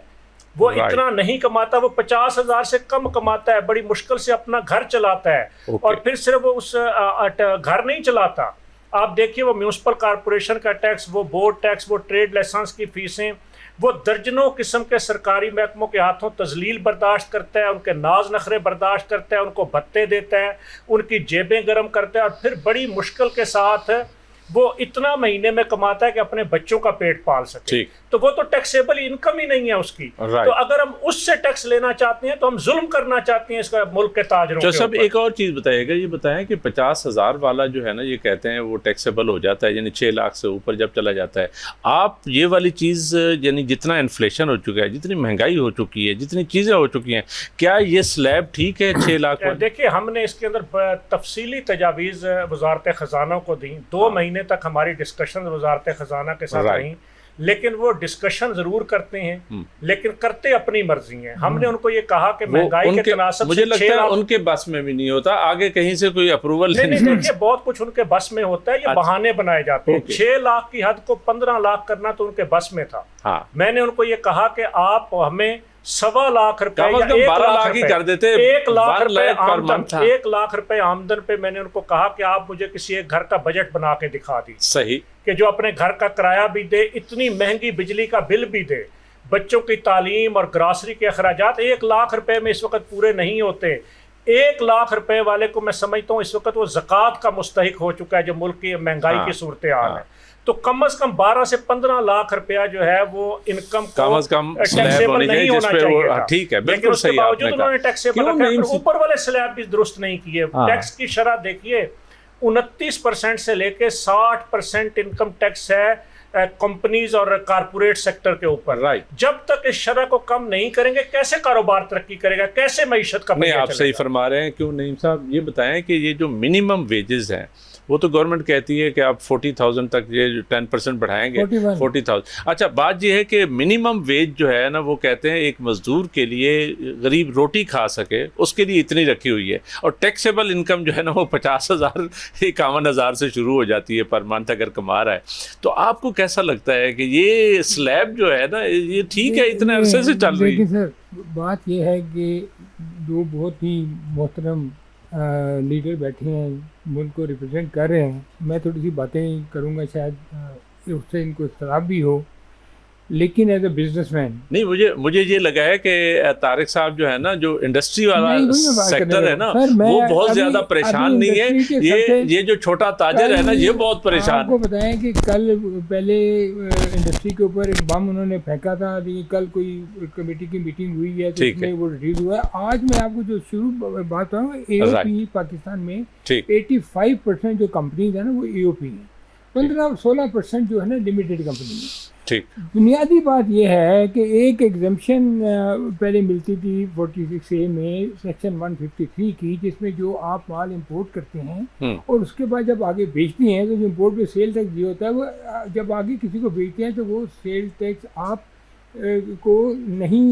वो इतना नहीं कमाता, वो 50,000 से कम कमाता है, बड़ी मुश्किल से अपना घर चलाता है। और फिर सिर्फ वो उस घर नहीं चलाता, आप देखिए वो म्यूनसिपल कॉरपोरेशन का टैक्स, वो बोर्ड टैक्स, वो ट्रेड लाइसेंस की फीसें, वो दर्जनों किस्म के सरकारी महकमों के हाथों तजलील बर्दाश्त करता है, उनके नाज नखरे बर्दाश्त करता है, उनको भत्ते देता है, उनकी जेबें गर्म करता है, और फिर बड़ी मुश्किल के साथ वो इतना महीने में कमाता है कि अपने बच्चों का पेट पाल सके। तो वो तो टैक्सेबल इनकम ही नहीं है उसकी। तो अगर हम उससे टैक्स लेना चाहते हैं तो हम जुल्म करना चाहते हैं इसका मुल्क के ताजरों के सब। एक और चीज़ बताइएगा, ये बताएं कि 50,000 वाला जो है ना, ये कहते हैं वो टैक्सेबल हो जाता है, यानी 6 लाख से ऊपर जब चला जाता है। आप ये वाली चीज़, यानी जितना इन्फ्लेशन हो चुका है, जितनी महंगाई हो चुकी है, जितनी चीज़ें हो चुकी हैं, क्या ये स्लैब ठीक है 6 लाख? देखिए, हमने इसके अंदर तफसीली तजावीज़ वजारत ख़जाना को दी। 2 महीने तक हमारी डिस्कशन वजारत ख़जाना के साथ रही, लेकिन वो डिस्कशन जरूर करते हैं, लेकिन करते अपनी मर्जी हैं। हमने उनको ये कहा कि महंगाई के तनासब मुझे लगता है उनके बस में भी नहीं होता, आगे कहीं से कोई अप्रूवल नहीं। देखिए, बहुत कुछ उनके बस में होता है, ये बहाने बनाए जाते हैं। 6 लाख की हद को 15 लाख करना तो उनके बस में था। मैंने उनको ये कहा कि आप हमें 1.25 लाख रुपए, 12 लाख ही कर देते, 1 लाख रुपए आमदन पे मैंने उनको कहा कि आप मुझे किसी एक घर का बजट बना के दिखा दी, सही, कि जो अपने घर का किराया भी दे, इतनी महंगी बिजली का बिल भी दे, बच्चों की तालीम और ग्रासरी के अखराजात 1 लाख रुपए में इस वक्त पूरे नहीं होते। 1 लाख रुपए वाले को मैं समझता हूँ इस वक्त वो ज़कात का मुस्तहिक हो चुका है, जो मुल्क की महंगाई की सूरत हाल है। तो कम से कम 12 से 15 लाख रुपया जो है वो इनकम कम से कम टैक्सेबल नहीं होना चाहिए। ठीक है, बिल्कुल सही आपने कहा। उन्होंने टैक्सेबल रखा है, ऊपर वाले स्लैब भी दुरुस्त नहीं किए। टैक्स की शरह देखिए, 29% से लेके 60% इनकम टैक्स है कंपनीज और कारपोरेट सेक्टर के ऊपर। जब तक इस शरह को कम नहीं करेंगे, कैसे कारोबार तरक्की करेगा, कैसे मईशत का? नहीं, आप सही फरमा रहे हैं। क्यों नईम साहब, ये बताएं कि ये जो मिनिमम वेजेस हैं, वो तो गवर्नमेंट कहती है कि आप 40,000 तक ये 10% बढ़ाएंगे, 40,000। अच्छा, बात ये है कि मिनिमम वेज जो है ना, वो कहते हैं एक मजदूर के लिए, गरीब रोटी खा सके, उसके लिए इतनी रखी हुई है। और टैक्सेबल इनकम जो है ना, वो 50,000, 51,000 से शुरू हो जाती है पर मंथ अगर कमा रहा है। तो आपको कैसा लगता है कि ये स्लैब जो है ना, ये ठीक है, इतने अरसे से चल रही है? सर, बात ये है कि जो बहुत ही मोहतरम लीडर बैठे हैं, मुल्क को रिप्रेजेंट कर रहे हैं, मैं थोड़ी सी बातें करूंगा, शायद उससे इनको इख्तलाफ भी हो, लेकिन एज ए बिजनेसमैन नहीं, मुझे ये लगा है कि तारिक साहब जो है ना, जो इंडस्ट्री वाला सेक्टर है ना, वो बहुत ज्यादा परेशान नहीं है। ये जो छोटा ताजर है ना, ये बहुत परेशान। आपको बताएं कि कल पहले इंडस्ट्री के ऊपर एक बम उन्होंने फेंका था, लेकिन कल कोई कमेटी की मीटिंग हुई है तो उसमें वो रिलीज हुआ है। आज मैं आपको जो शुरू बात करूँ, AOP पाकिस्तान में 85% जो कंपनीज है ना, वो AOP है, 15-16% जो है ना लिमिटेड कंपनी है। ठीक। बुनियादी बात यह है कि एक एग्जम्पशन पहले मिलती थी 46A में सेक्शन 153 की, जिसमें जो आप माल इंपोर्ट करते हैं और उसके बाद जब आगे बेचती हैं तो जो इंपोर्ट पे सेल टैक्स दिया होता है वो जब आगे किसी को बेचते हैं तो वो सेल टैक्स आप को नहीं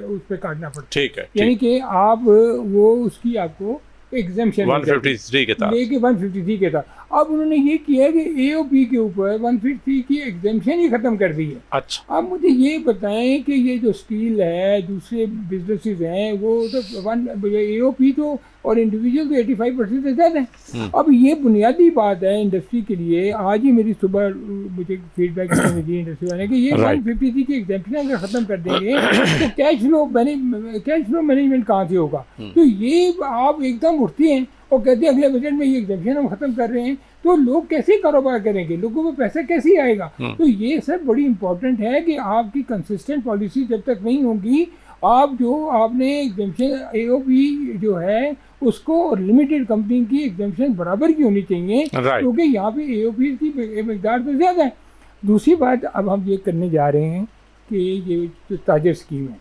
उस पर काटना पड़ता। ठीक है, यानी कि आप वो उसकी आपको एग्जम्पशन 153 के तहत लेके 153 के तहत। अब उन्होंने ये किया कि AOP के ऊपर 153 की एग्जम्पशन ही ख़त्म कर दी है। अच्छा, अब मुझे ये बताएं कि ये जो स्टील है, दूसरे बिजनेसेस हैं, वो तो AOP तो और इंडिविजुअल तो 85% से ज़्यादा है। अब ये बुनियादी बात है इंडस्ट्री के लिए। आज ही मेरी सुबह मुझे फीडबैक दी इंडस्ट्री वाले कि ये 153 की एग्जम्पशन अगर ख़त्म कर देंगे तो कैश फ्लो मैनेजमेंट कहाँ से होगा? तो ये आप एकदम उठती हैं और कहते हैं अगले बजट में ये एग्जम्पशन हम ख़त्म कर रहे हैं, तो लोग कैसे कारोबार करेंगे, लोगों को पैसा कैसे आएगा? तो ये सब बड़ी इंपॉर्टेंट है कि आपकी कंसिस्टेंट पॉलिसी जब तक नहीं होगी, आप जो आपने एग्जम्पशन AOP जो है उसको और लिमिटेड कंपनी की एग्जम्पशन बराबर की होनी चाहिए, क्योंकि यहाँ पे AOP की मकदार तो ज़्यादा है। दूसरी बात, अब हम ये करने जा रहे हैं कि ये जो ताजर स्कीम है,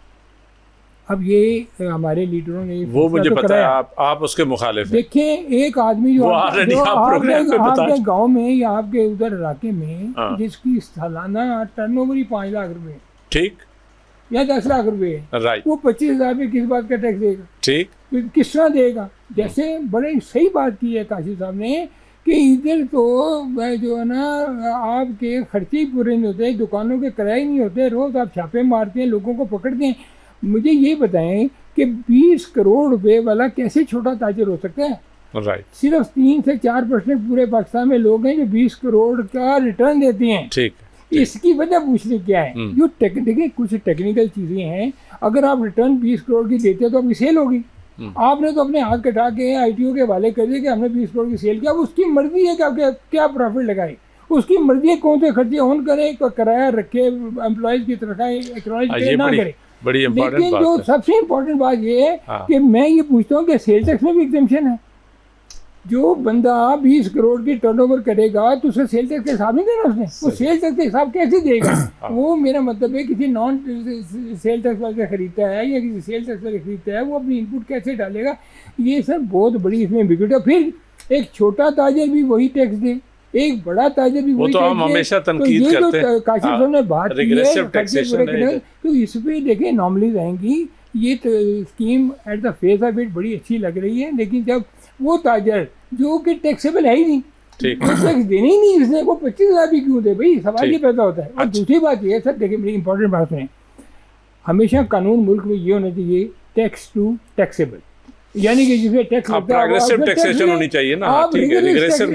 अब ये हमारे लीडरों ने वो मुझे तो पता है, आप उसके मुखालिफ हैं। देखें, एक आदमी जो आपके गांव में या आपके उधर इलाके में जिसकी सालाना टर्नओवर ही 5 लाख रुपए, ठीक, या 10 लाख रुपए, राइट, वो 25,000 पे किस बात का टैक्स देगा? ठीक, किस तरह देगा? जैसे बड़े सही बात की है काशी साहब ने कि इधर तो जो है ना आपके खर्चे ही पूरे नहीं होते, दुकानों के किराए नहीं होते, रोज़ आप छापे मारते हैं, लोगों को पकड़ते हैं। मुझे ये बताएं कि 20 करोड़ रुपए वाला कैसे छोटा ताजर हो सकता है? राइट, सिर्फ 3 से 4% पूरे पाकिस्तान में लोग हैं जो 20 करोड़ का रिटर्न देते हैं। ठीक, इसकी वजह पूछने क्या है? जो देखिए कुछ टेक्निकल चीज़ें हैं, अगर आप रिटर्न 20 करोड़ की देते हो तो आपकी सेल होगी। आपने तो अपने हाथ कटा के ITO के हवाले कर दिए कि हमने 20 करोड़ की सेल किया, अब उसकी मर्जी है कि आप क्या प्रॉफिट लगाए, उसकी मर्जी है कौन से खर्चे ऑन करे, किराया रखे, एम्प्लॉयज़ की तरह एक्नॉलेज ना करे। लेकिन जो सबसे इम्पोर्टेंट बात ये है कि मैं ये पूछता हूँ कि सेल टैक्स में भी एग्जम्पशन है। जो बंदा 20 करोड़ की टर्नओवर करेगा तो उसे सेल टैक्स का हिसाब नहीं देना उसने, वो सेल टैक्स का हिसाब कैसे देगा? वो मेरा मतलब है किसी नॉन सेल टैक्स वाले खरीदता है या किसी सेल टैक्स वाले खरीदता है, वो अपनी इनपुट कैसे डालेगा? ये सब बहुत बड़ी इसमें एम्बिग्यूटी है। फिर एक छोटा ताजर भी वही टैक्स दे, एक बड़ा ताजर भी वही, तो हम हमेशा तनकीद करते हैं। काशिफ साहब ने बात की है, तो इस पर देखें नॉर्मलीज आएंगी। ये तो scheme at the face of it बड़ी अच्छी लग रही है, लेकिन जब वो ताजर जो कि टैक्सेबल है ही नहीं, टैक्स देने ही नहीं इसने, वो 25,000 भी क्यों दे भाई? सवाल ये पैदा होता है। और दूसरी बात ये है सर, देखिए बड़ी इंपॉर्टेंट बात है, हमेशा कानून मुल्क में ये होना चाहिए टैक्स टू टैक्सेबल, यानी कि जिसमें टैक्स लगता है प्रोग्रेसिव टैक्सेशन होनी चाहिए ना। आप रिग्रेसिव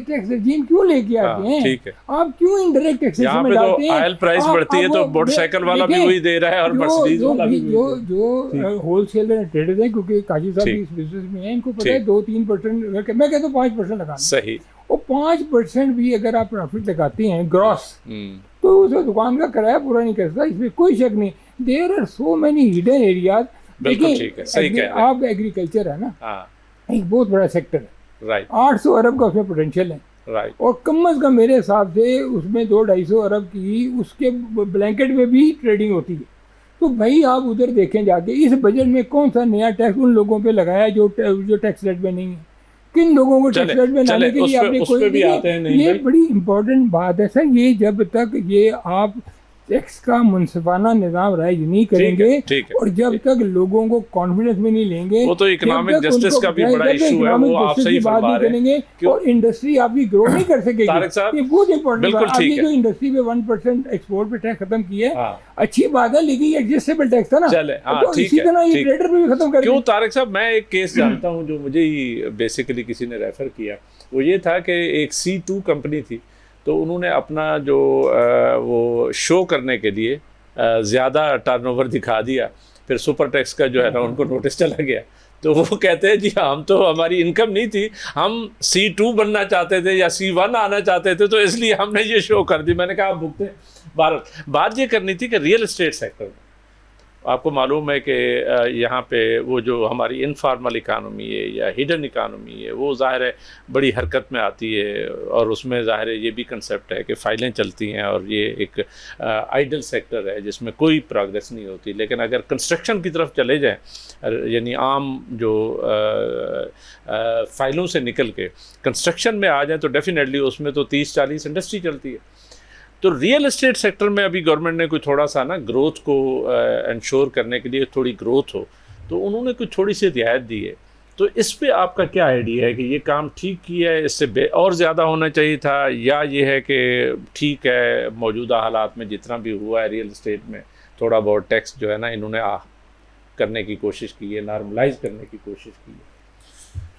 टैक्स रेजिम क्यों लेके आते हैं? ठीक है, आप क्यों इनडायरेक्ट टैक्सेशन में डालते हैं? ऑयल प्राइस बढ़ती है तो मोटरसाइकिल वाला भी वही दे रहा है और मर्सिडीज वाला भी। जो होलसेलर एंड ट्रेडर्स हैं, क्योंकि काजी साहब इस बिजनेस में हैं, इनको पता है 2-3%, मैं कहता हूँ 5% लगाना सही। और 5% भी अगर आप प्रॉफिट लगाते हैं ग्रॉस, तो उस दुकान का किराया पूरा नहीं करता, इसमें कोई शक नहीं। There are so many hidden areas. देखिए आप एग्रीकल्चर है ना, एक बहुत बड़ा सेक्टर है, राइट, 800 अरब का उसमें पोटेंशियल है, राइट, और कम अज कम मेरे हिसाब से उसमें 200-250 अरब की उसके ब्लैंकेट में भी ट्रेडिंग होती है। तो भाई आप उधर देखें जाके, इस बजट में कौन सा नया टैक्स उन लोगों पे लगाया जो टैक्स रेट में नहीं है? किन लोगों को टैक्स रेट में लाने के लिए आपने कोई, ये बड़ी इंपॉर्टेंट बात है सर। ये जब तक ये आप टैक्स का मुनसिफाना निज़ाम राइज नहीं करेंगे और जब तक लोगों को कॉन्फिडेंस में नहीं लेंगे, वो तो इकोनॉमिक जस्टिस का भी बड़ा इशू है, वो आप सही फरमा रहे हैं, और इंडस्ट्री आपकी ग्रो नहीं कर सकेगी। ये बहुत इंपॉर्टेंट बात है। जो इंडस्ट्री पे 1% एक्सपोर्ट पे टैक्स खत्म किया है, अच्छी बात है, लेकिन एडजस्टेबल टैक्स था ना, तो इसी तरह ये ट्रेडर पे भी खत्म कर। क्यों तारिक साहब, मैं एक केस जानता हूँ जो मुझे ही बेसिकली किसी ने रेफर किया। वो ये था कि एक C2 कंपनी थी, तो उन्होंने अपना जो वो शो करने के लिए ज़्यादा टर्नओवर दिखा दिया, फिर सुपर टैक्स का जो है ना उनको नोटिस चला गया। तो वो कहते हैं जी हम तो, हमारी इनकम नहीं थी, हम C2 बनना चाहते थे या C1 आना चाहते थे, तो इसलिए हमने ये शो कर दी। मैंने कहा आप भुगते। बात ये करनी थी कि रियल एस्टेट सेक्टर में आपको मालूम है कि यहाँ पे वो जो हमारी इनफॉर्मल इकानमी है या हिडन इकानमी है वो ज़ाहिर है बड़ी हरकत में आती है, और उसमें ज़ाहिर है ये भी कंसेप्ट है कि फ़ाइलें चलती हैं और ये एक आइडल सेक्टर है जिसमें कोई प्रोग्रेस नहीं होती। लेकिन अगर कंस्ट्रक्शन की तरफ चले जाएँ, यानी आम जो फ़ाइलों से निकल के कंस्ट्रक्शन में आ जाए, तो डेफिनेटली उसमें तो 30-40 इंडस्ट्री चलती है। तो रियल एस्टेट सेक्टर में अभी गवर्नमेंट ने कोई थोड़ा सा ना ग्रोथ को इंश्योर करने के लिए थोड़ी ग्रोथ हो, तो उन्होंने कुछ थोड़ी सी रियायत दी है। तो इस पे आपका क्या आइडिया है कि ये काम ठीक किया है, इससे और ज़्यादा होना चाहिए था, या ये है कि ठीक है मौजूदा हालात में जितना भी हुआ है रियल एस्टेट में थोड़ा बहुत टैक्स जो है ना इन्होंने करने की कोशिश की है, नॉर्मलाइज करने की कोशिश की है?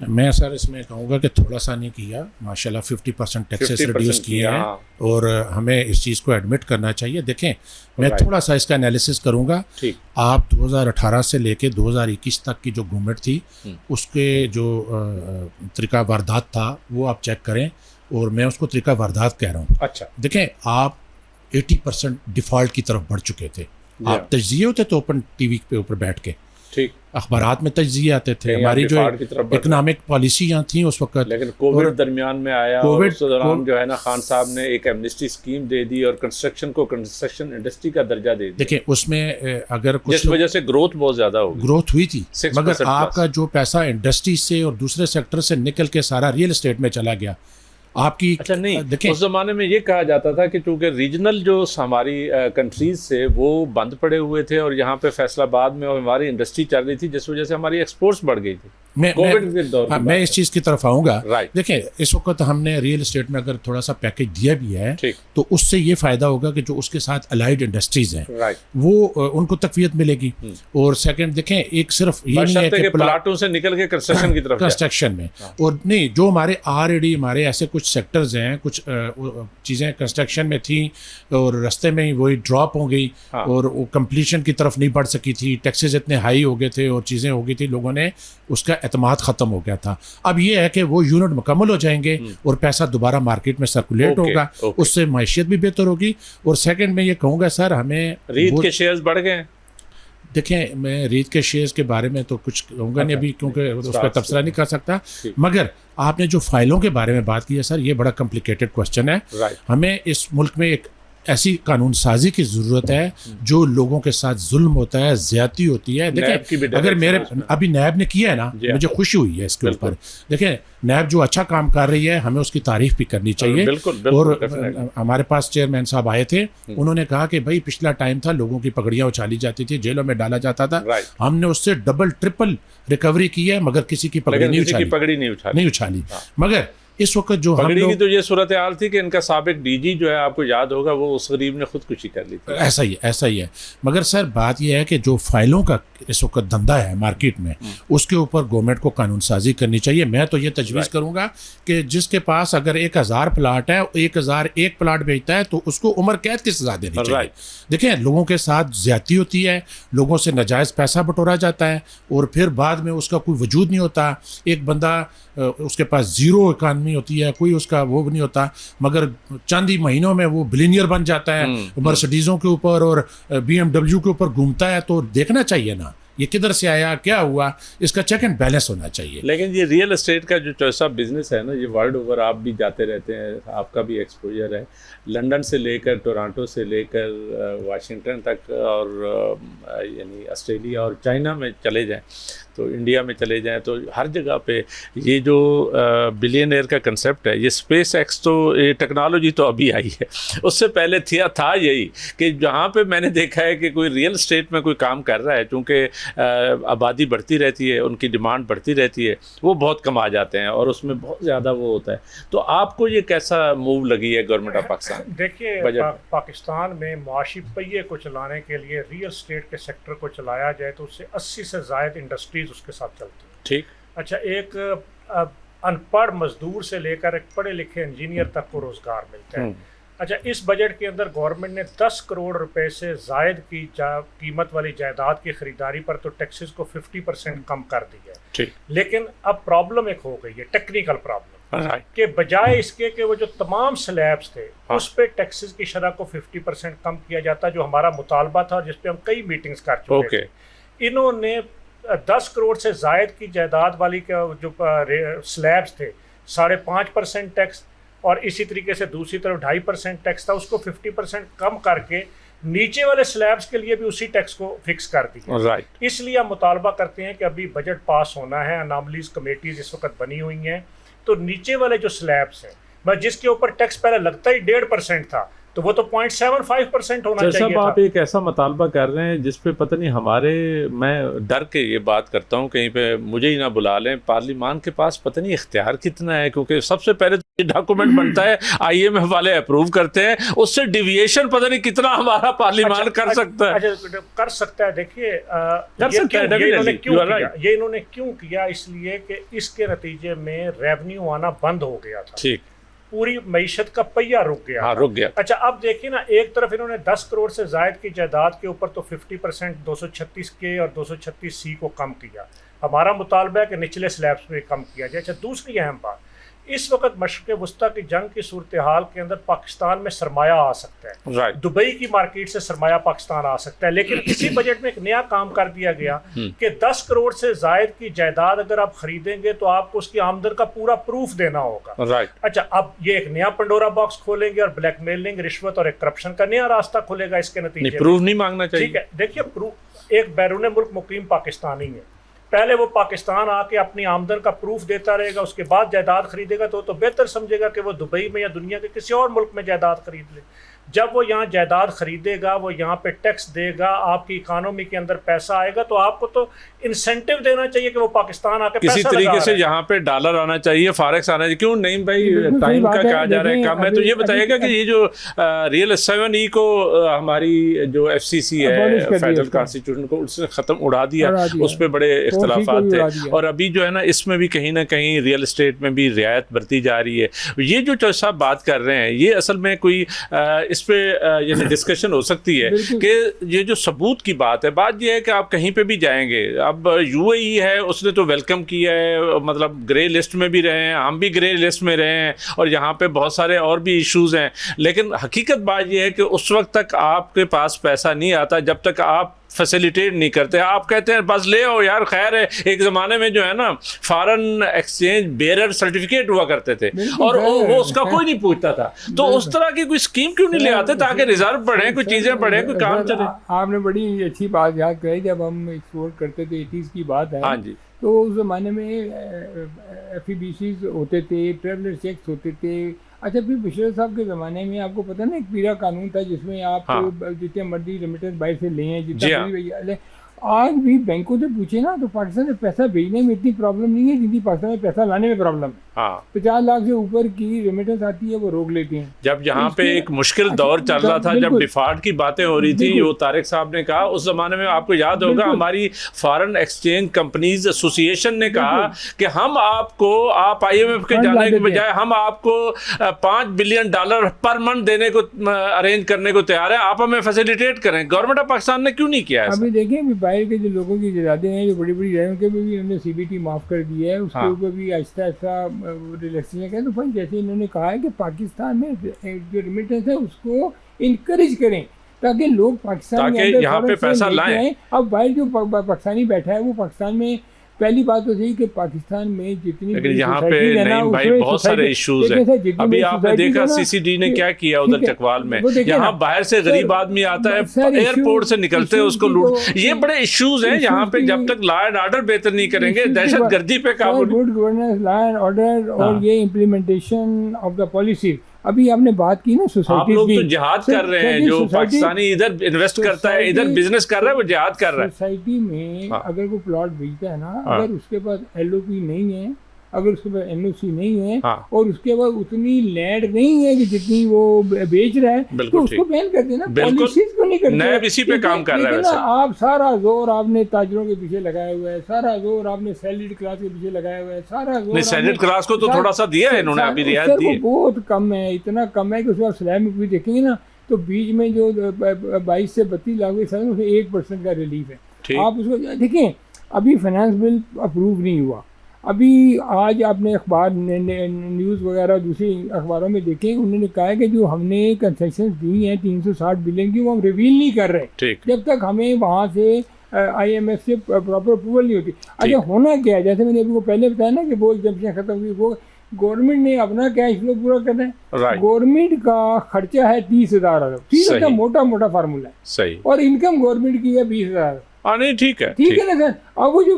मैं सर इसमें कहूँगा कि थोड़ा सा नहीं किया, माशाल्लाह 50% टैक्सेस रिड्यूस किए हैं, और हमें इस चीज़ को एडमिट करना चाहिए। देखें, मैं थोड़ा सा इसका एनालिसिस करूँगा। आप 2018 से लेके 2021 तक की जो गवर्नमेंट थी उसके जो तरीका वारदात था वो आप चेक करें, और मैं उसको तरीका वारदात कह रहा हूँ। अच्छा, देखें, आप 80% डिफ़ॉल्ट की तरफ बढ़ चुके थे। आप तज्जिए होते तो ओपन टीवी पे ऊपर बैठ के, ठीक, अखबारात में तज्जिए आते थे, हमारी जो इकोनॉमिक पॉलिसियाँ थी उस वक्त। लेकिन कोविड दरमियान में आया, कोविड के दौरान जो है ना खान साहब ने एक एमनेस्टी स्कीम दे दी और कंस्ट्रक्शन को कंस्ट्रक्शन इंडस्ट्री का दर्जा दे दिया। देखिए, उसमें अगर कुछ जिस वजह से ग्रोथ बहुत ज़्यादा हो गई, ग्रोथ हुई थी, मगर आपका जो पैसा इंडस्ट्री से और दूसरे सेक्टर से निकल के सारा रियल एस्टेट में चला गया आपकी। अच्छा, नहीं, देखिए उस ज़माने में ये कहा जाता था कि चूँकि रीजनल जो हमारी कंट्रीज़ से वो बंद पड़े हुए थे और यहाँ पे फैसलाबाद में हमारी इंडस्ट्री चल रही थी, जिस वजह से हमारी एक्सपोर्ट्स बढ़ गई थी। मैं इस चीज़ की तरफ आऊँगा। देखिए, इस वक्त हमने रियल एस्टेट में अगर थोड़ा सा पैकेज दिया भी है तो उससे ये फ़ायदा होगा कि जो उसके साथ अलाइड इंडस्ट्रीज़ हैं वो उनको तकवीयत मिलेगी। और सेकंड देखें, एक सिर्फ ये नहीं है कि प्लाटों से निकल के कंस्ट्रक्शन की तरफ, कंस्ट्रक्शन में, और नहीं, जो हमारे ऑलरेडी हमारे ऐसे कुछ सेक्टर्स हैं, कुछ चीज़ें कंस्ट्रक्शन में थी और रास्ते में ही वही ड्रॉप हो गई और वो कंप्लीशन की तरफ नहीं बढ़ सकी थी, टैक्सेस इतने हाई हो गए थे और चीज़ें हो गई थी, लोगों ने उसका एतमाद ख़त्म हो गया था। अब ये है कि वो यूनिट मुकम्मल हो जाएंगे और पैसा दोबारा मार्केट में सर्कुलेट होगा, उससे मैशियत भी बेहतर होगी। और सेकंड में ये कहूँगा सर, हमें रीत के शेयर्स बढ़ गए। देखें, मैं रीत के शेयर्स के बारे में तो कुछ कहूँगा नहीं अभी, क्योंकि उस पर तबसरा नहीं कर सकता, मगर आपने जो फाइलों के बारे में बात की है सर, ये बड़ा कॉम्प्लिकेटेड क्वेश्चन है। हमें इस मुल्क में एक ऐसी कानून साजी की ज़रूरत है जो लोगों के साथ जुल्म होता है, ज़्यादती होती है। देखिए, अगर मेरे अभी नैब ने किया है ना, मुझे खुशी हुई है इसके ऊपर। देखें, नैब जो अच्छा काम कर रही है, हमें उसकी तारीफ भी करनी चाहिए। और हमारे पास चेयरमैन साहब आए थे, उन्होंने कहा कि भाई पिछला टाइम था, लोगों की पगड़ियाँ उछाली जाती थी, जेलों में डाला जाता था, हमने उससे डबल ट्रिपल रिकवरी की है, मगर किसी की पगड़ी नहीं उछाली। मगर इस वक्त जो पगड़ी की तो ये सूरत हाल थी कि इनका साबिक डीजी जो है, आपको याद होगा, वो उस गरीब ने खुदकुशी कर ली थी। ऐसा ही है। मगर सर बात यह है कि जो फाइलों का इस वक्त धंधा है मार्केट में, उसके ऊपर गवर्नमेंट को कानून साजी करनी चाहिए। मैं तो ये तजवीज़ करूँगा कि जिसके पास अगर 1000 प्लाट है, 1001 प्लाट बेचता है, तो उसको उम्र कैद की सजा देनी चाहिए। देखें, लोगों के साथ ज्यादती होती है, लोगों से नाजायज़ पैसा बटोरा जाता है और फिर बाद में उसका कोई वजूद नहीं होता। एक बंदा, उसके पास ज़ीरो इकानमी होती है, कोई उसका वो नहीं होता, मगर चंद ही महीनों में वो बिलियनियर बन जाता है, मर्सिडीज़ों के ऊपर और BMW के ऊपर घूमता है। तो देखना चाहिए ना ये किधर से आया, क्या हुआ, इसका चेक एंड बैलेंस होना चाहिए। लेकिन ये रियल एस्टेट का जो चौसा बिजनेस है ना, ये वर्ल्ड ओवर आप भी जाते रहते हैं, आपका भी एक्सपोजर है, लंदन से लेकर टोरंटो से लेकर वाशिंगटन तक, और यानी ऑस्ट्रेलिया और चाइना में चले जाएं, तो इंडिया में चले जाएं, तो हर जगह पे ये जो बिलियनियर का कंसेप्ट है, ये स्पेस एक्स, तो ये टेक्नोलॉजी तो अभी आई है, उससे पहले था यही कि जहाँ पे मैंने देखा है कि कोई रियल एस्टेट में कोई काम कर रहा है, चूँकि आबादी बढ़ती रहती है, उनकी डिमांड बढ़ती रहती है, वो बहुत कमा जाते हैं और उसमें बहुत ज़्यादा वो होता है। तो आपको ये कैसा मूव लगी है गवर्नमेंट ऑफ पाकिस्तान? देखिए, पाकिस्तान में मुआशी पहिए को चलाने के लिए रियल एस्टेट के सेक्टर को चलाया जाए तो उससे 80 से ज़ायद इंडस्ट्रीज़ उसके साथ चलती हैं। ठीक। अच्छा, एक अनपढ़ मजदूर से लेकर एक पढ़े लिखे इंजीनियर तक को रोज़गार मिलता है। अच्छा, इस बजट के अंदर गवर्नमेंट ने 10 करोड़ रुपए से जायद की कीमत वाली जायदाद की खरीदारी पर तो टैक्सेस को 50% कम कर दिया है। ठीक। लेकिन अब प्रॉब्लम एक हो गई है, टेक्निकल प्रॉब्लम। राइट, कि बजाय इसके कि वो जो तमाम स्लैब्स थे उस पे टैक्सेस की शरह को 50% कम किया जाता, जो हमारा मुतालबा था और जिस पे हम कई मीटिंग्स कर चुके थे। इन्होंने 10 करोड़ से जायद की जायदाद वाली का जो स्लैब्स थे 5.5% टैक्स, और इसी तरीके से दूसरी तरफ 2.5% टैक्स था, उसको 50% कम करके नीचे वाले स्लैब्स के लिए भी उसी टैक्स को फिक्स कर दिया। राइट। इसलिए हम मुतालबा करते हैं कि अभी बजट पास होना है, अनामलीज कमेटीज इस वक्त बनी हुई हैं, तो नीचे वाले जो स्लैब्स हैं, बस जिसके ऊपर टैक्स पहले लगता ही 1.5% था, तो वो तो 0.75% होना चाहिए था। आप एक ऐसा मुतालबा कर रहे हैं जिस पे पता नहीं हमारे, मैं डर के ये बात करता हूँ कहीं पे मुझे ही ना बुला लें, पार्लिमान के पास पता नहीं इख्तियार कितना है, क्योंकि सबसे पहले तो डॉक्यूमेंट बनता है, IMF वाले अप्रूव करते हैं, उससे डिविएशन पता नहीं कितना हमारा पार्लिमान कर सकता है। कर सकता है। देखिए ये इन्होंने क्यों किया, इसलिए कि इसके नतीजे में रेवेन्यू आना बंद हो गया था, ठीक, पूरी मईशत का पहिया रुक गया। हाँ, रुक गया। अच्छा, अब देखिए ना, एक तरफ इन्होंने 10 करोड़ से जायद की जायदाद के ऊपर तो 50% 236K और 236C को कम किया। हमारा मुतालबा है कि निचले स्लैब्स पे कम किया जाए। अच्छा, दूसरी अहम बात, इस वक्त मशरिक़ वस्ता की जंग की सूरत हाल के अंदर पाकिस्तान में सरमाया आ सकता है, राइट, दुबई की मार्केट से सरमाया पाकिस्तान आ सकता है, लेकिन इसी बजट में एक नया काम कर दिया गया कि 10 करोड़ से जायद की जायदाद अगर आप खरीदेंगे तो आपको उसकी आमदन का पूरा प्रूफ देना होगा, राइट। अच्छा, अब ये एक नया पंडोरा बॉक्स खोलेंगे और ब्लैकमेलिंग, रिश्वत और एक करप्शन का नया रास्ता खुलेगा इसके नतीजे। प्रूफ नहीं मांगना चाहिए, ठीक है। देखिए, प्रूफ एक बैरून मुल्क मुकीम पाकिस्तानी है, पहले वो पाकिस्तान आके अपनी आमदन का प्रूफ देता रहेगा, उसके बाद जायदाद खरीदेगा तो बेहतर समझेगा कि वो दुबई में या दुनिया के किसी और मुल्क में जायदाद खरीद ले। जब वो यहाँ जायदाद खरीदेगा, वो यहाँ पे टैक्स देगा, आपकी इकानमी के अंदर पैसा आएगा, तो आपको तो इंसेंटिव देना चाहिए कि वो पाकिस्तान आके किसी तरीके से यहाँ पे डॉलर आना चाहिए, फॉरेक्स आना चाहिए। क्यों नहीं भाई, टाइम का कहा जा रहा है कम है, तो ये बताइएगा कि ये जो रियल 7E को हमारी जो FCC है, फेडरल कॉन्स्टिट्यूशन को, उसने खत्म उड़ा दिया, उस पर बड़े इख्तलाफात थे, और अभी जो है ना इसमें भी कहीं ना कहीं रियल एस्टेट में भी रियायत बरती जा रही है। ये जो साहब बात कर रहे हैं, ये असल में कोई इस पे यानी डिस्कशन हो सकती है कि ये जो सबूत की बात है, बात ये है कि आप कहीं पे भी जाएंगे, अब UAE है, उसने तो वेलकम किया है, मतलब ग्रे लिस्ट में भी रहे हैं, हम भी ग्रे लिस्ट में रहे हैं, और यहाँ पे बहुत सारे और भी इश्यूज हैं, लेकिन हकीकत बात ये है कि उस वक्त तक आपके पास पैसा नहीं आता जब तक आप फैसिलिटेट नहीं करते। आप कहते हैं बस ले आओ यार, खैर है, एक ज़माने में जो है ना फॉरेन एक्सचेंज बेरर सर्टिफिकेट हुआ करते थे, और वो उसका कोई नहीं पूछता था, तो उस तरह की कोई स्कीम क्यों नहीं ले आते ताकि रिजर्व बढ़े, कोई चीज़ें बढ़े, कोई काम चले। आपने बड़ी अच्छी बात याद कराई, जब हम एक्सपोर्ट करते थे 80s की बात है, हाँ जी, तो उस ज़माने में FEBCs होते थे, ट्रेवलर चेक्स होते थे। अच्छा, फिर बशीर साहब के ज़माने में आपको पता ना एक पीरा कानून था जिसमें आप जितने मर्जी रेमिटेंस बाहर से लें, जितना आज भी बैंकों से पूछे ना तो पाकिस्तान में पैसा भेजने में इतनी प्रॉब्लम नहीं है जितनी पाकिस्तान में पैसा लाने में प्रॉब्लम है। 50 लाख से ऊपर की रेमिटेंस आती है वो रोक लेती हैं। जब यहाँ पे एक मुश्किल दौर चल रहा था, जब डिफॉल्ट की बातें हो रही थी, वो तारिक साहब ने कहा, उस जमाने में आपको याद होगा हमारी फॉरेन एक्सचेंज कंपनीज एसोसिएशन ने कहा कि हम आपको, आप IMF के जाने के बजाय हम आपको $5 बिलियन पर मंथ देने को अरेंज करने को तैयार है, आप हमें फैसिलिटेट करें। गवर्नमेंट ऑफ पाकिस्तान ने क्यों नहीं किया? अभी देखें बाहर के जो लोगों की जायदादें हैं, जो बड़ी बड़ी जायदादों के भी हमने CBT माफ़ कर दिया है, उसके ऊपर भी आहिस्ता आहिस्ता रिलैक्सेशन करें। तो भाई जैसे इन्होंने कहा है कि पाकिस्तान में जो रेमिटेंस है उसको इनकरेज करें ताकि लोग पाकिस्तान में यहाँ पे पैसा लाएं। अब बाहर जो पाकिस्तानी बैठा है वो पाकिस्तान में, पहली बात तो यही कि पाकिस्तान में जितनी, लेकिन यहाँ पे नहीं भाई बहुत सारे इश्यूज हैं। अभी आपने देखा CCD ने क्या किया उधर चकवाल में, यहाँ बाहर से गरीब आदमी आता है, एयरपोर्ट से निकलते हैं उसको लूट, ये बड़े इश्यूज हैं यहाँ पे। जब तक लॉ एंड ऑर्डर बेहतर नहीं करेंगे, दहशतगर्दी पे काबू, good governance, law and order और ये इम्प्लीमेंटेशन ऑफ द पॉलिसी। अभी आपने बात की ना सोसाइटी, आप लोग तो जिहाद कर रहे हैं, जो पाकिस्तानी इधर इन्वेस्ट करता है, इधर बिजनेस कर रहा है, वो जिहाद कर रहा है। सोसाइटी में अगर वो प्लॉट बेचता है ना, अगर उसके पास LOP नहीं है, अगर उसके पास NOC नहीं है, और उसके बाद उतनी लैंड नहीं है कि जितनी वो बेच रहा है, तो उसको बैन कर देना, पॉलिसीज को नहीं करते। नैब इसी पे काम कर रहा है। आप सारा जोर आपने ताजरों के पीछे लगाया हुआ है, सारा जोर आपने सैलरीड क्लास के पीछे लगाया हुआ है, सारा जोर सैलरीड क्लास को तो थोड़ा सा दिया है इन्होंने, अभी रियायत दी है, बहुत कम है, इतना कम है कि उसके बाद स्लैब में भी देखेंगे ना तो बीच में जो 22 से 32 लाख उसमें 1% का रिलीफ है। आप उसको देखें, अभी फाइनेंस बिल अप्रूव नहीं हुआ, अभी आज आपने अखबार न्यूज़ वगैरह दूसरी अखबारों में देखे, उन्होंने कहा है कि जो हमने कंसेशंस दी हैं 360 बिलियन की, वो हम रिवील नहीं कर रहे जब तक हमें वहाँ से IMF से प्रॉपर अप्रूवल नहीं होती। अच्छा, होना क्या है, जैसे मैंने अभी को पहले बताया ना कि वो एग्जम्पशन खत्म हुई, वो गवर्नमेंट ने अपना कैश फ्लो पूरा करना है। गवर्नमेंट का खर्चा है 30,000 अरब, 30,000 मोटा मोटा फार्मूला है, सही, और इनकम गवर्नमेंट की है 20,000। नहीं, ठीक है ना सर। अब वो जो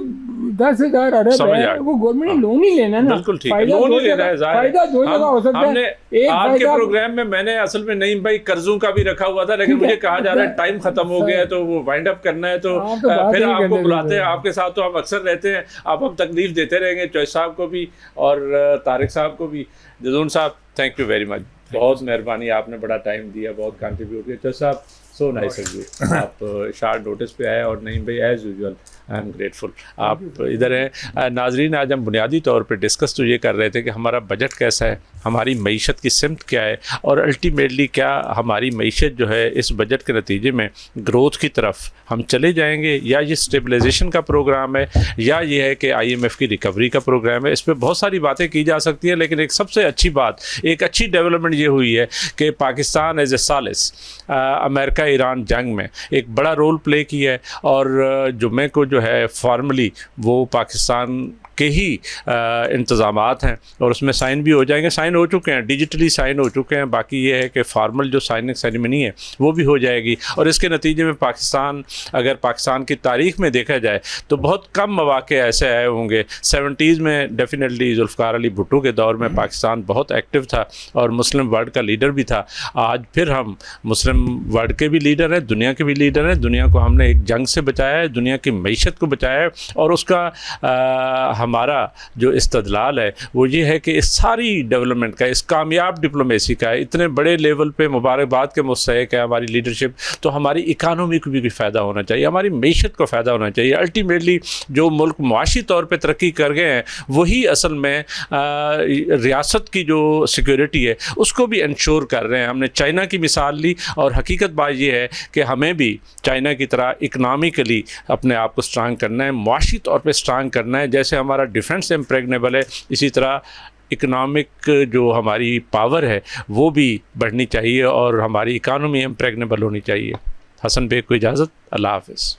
10,000 अरब है वो गवर्नमेंट ने लोन ही लेना है ना, बिल्कुल ठीक है, लोन ही लेना है। फायदा दो जगह हो सकता है। एक आज के प्रोग्राम में मैंने असल में नहीं भाई कर्जों का भी रखा हुआ था, लेकिन मुझे कहा जा रहा है टाइम खत्म हो गया है तो वो वाइंड अप करना है, तो फिर आपको बुलाते हैं, आपके साथ तो हम अक्सर रहते हैं, आप हम तकलीफ देते रहेंगे, चॉइस साहब को भी और तारिक साहब को भी। जज़ून साहब, थैंक यू वेरी मच, बहुत मेहरबानी, आपने बड़ा टाइम दिया, बहुत कंट्रीब्यूट किया। चॉइस साहब, सो नाइस ऑफ यू, आप शार्ट नोटिस पे आए, और नहीं भाई as usual I am grateful आप इधर हैं। नाजरीन, आज हम बुनियादी तौर पे डिस्कस तो ये कर रहे थे कि हमारा बजट कैसा है, हमारी मईशत की सिमत क्या है, और अल्टीमेटली क्या हमारी मईशत जो है इस बजट के नतीजे में ग्रोथ की तरफ हम चले जाएंगे, या ये स्टेबलाइजेशन का प्रोग्राम है, या ये है कि IMF की रिकवरी का प्रोग्राम है। इस पर बहुत सारी बातें की जा सकती हैं, लेकिन एक सबसे अच्छी बात, एक अच्छी डेवलपमेंट ये हुई है कि पाकिस्तान एज ए सालिस अमेरिका ईरान जंग में एक बड़ा रोल प्ले किया है, और जुम्मे को जो है फॉर्मली वो पाकिस्तान के ही इंतज़ामात हैं, और उसमें साइन भी हो जाएंगे, साइन हो चुके हैं, डिजिटली साइन हो चुके हैं। बाकी ये है कि फॉर्मल जो साइनिंग सेरेमनी है वो भी हो जाएगी, और इसके नतीजे में पाकिस्तान, अगर पाकिस्तान की तारीख़ में देखा जाए तो बहुत कम मौक़े ऐसे आए होंगे। 70s में डेफिनेटली जुल्फ़िकार अली भुट्टो के दौर में पाकिस्तान बहुत एक्टिव था और मुस्लिम वर्ल्ड का लीडर भी था। आज फिर हम मुस्लिम वर्ल्ड के भी लीडर हैं, दुनिया के भी लीडर हैं। दुनिया को हमने एक जंग से बचाया है, दुनिया की मईशत को बचाया है, और उसका हमारा जो इस्तदलाल है वो ये है कि इस सारी डेवलपमेंट का, इस कामयाब डिप्लोमेसी का, इतने बड़े लेवल पे मुबारकबाद के मुस्तहिक है हमारी लीडरशिप, तो हमारी इकानमी को भी फ़ायदा होना चाहिए, हमारी मईशत को फ़ायदा होना चाहिए। अल्टीमेटली जो मुल्क मुआशी तौर पे तरक्की कर गए हैं वही असल में रियासत की जो सिक्योरिटी है उसको भी इंश्योर कर रहे हैं। हमने चाइना की मिसाल ली, और हकीकत बात ये है कि हमें भी चाइना की तरह इकनॉमिकली अपने आप को स्ट्रांग करना है, मुआशी तौर पर स्ट्रांग करना है। जैसे हमारा डिफेंस इम्प्रेगनेबल है, इसी तरह इकनॉमिक जो हमारी पावर है वो भी बढ़नी चाहिए, और हमारी इकानमी इम्प्रेगनेबल होनी चाहिए। हसन बेग को इजाज़त, अल्लाह हाफ़िज़।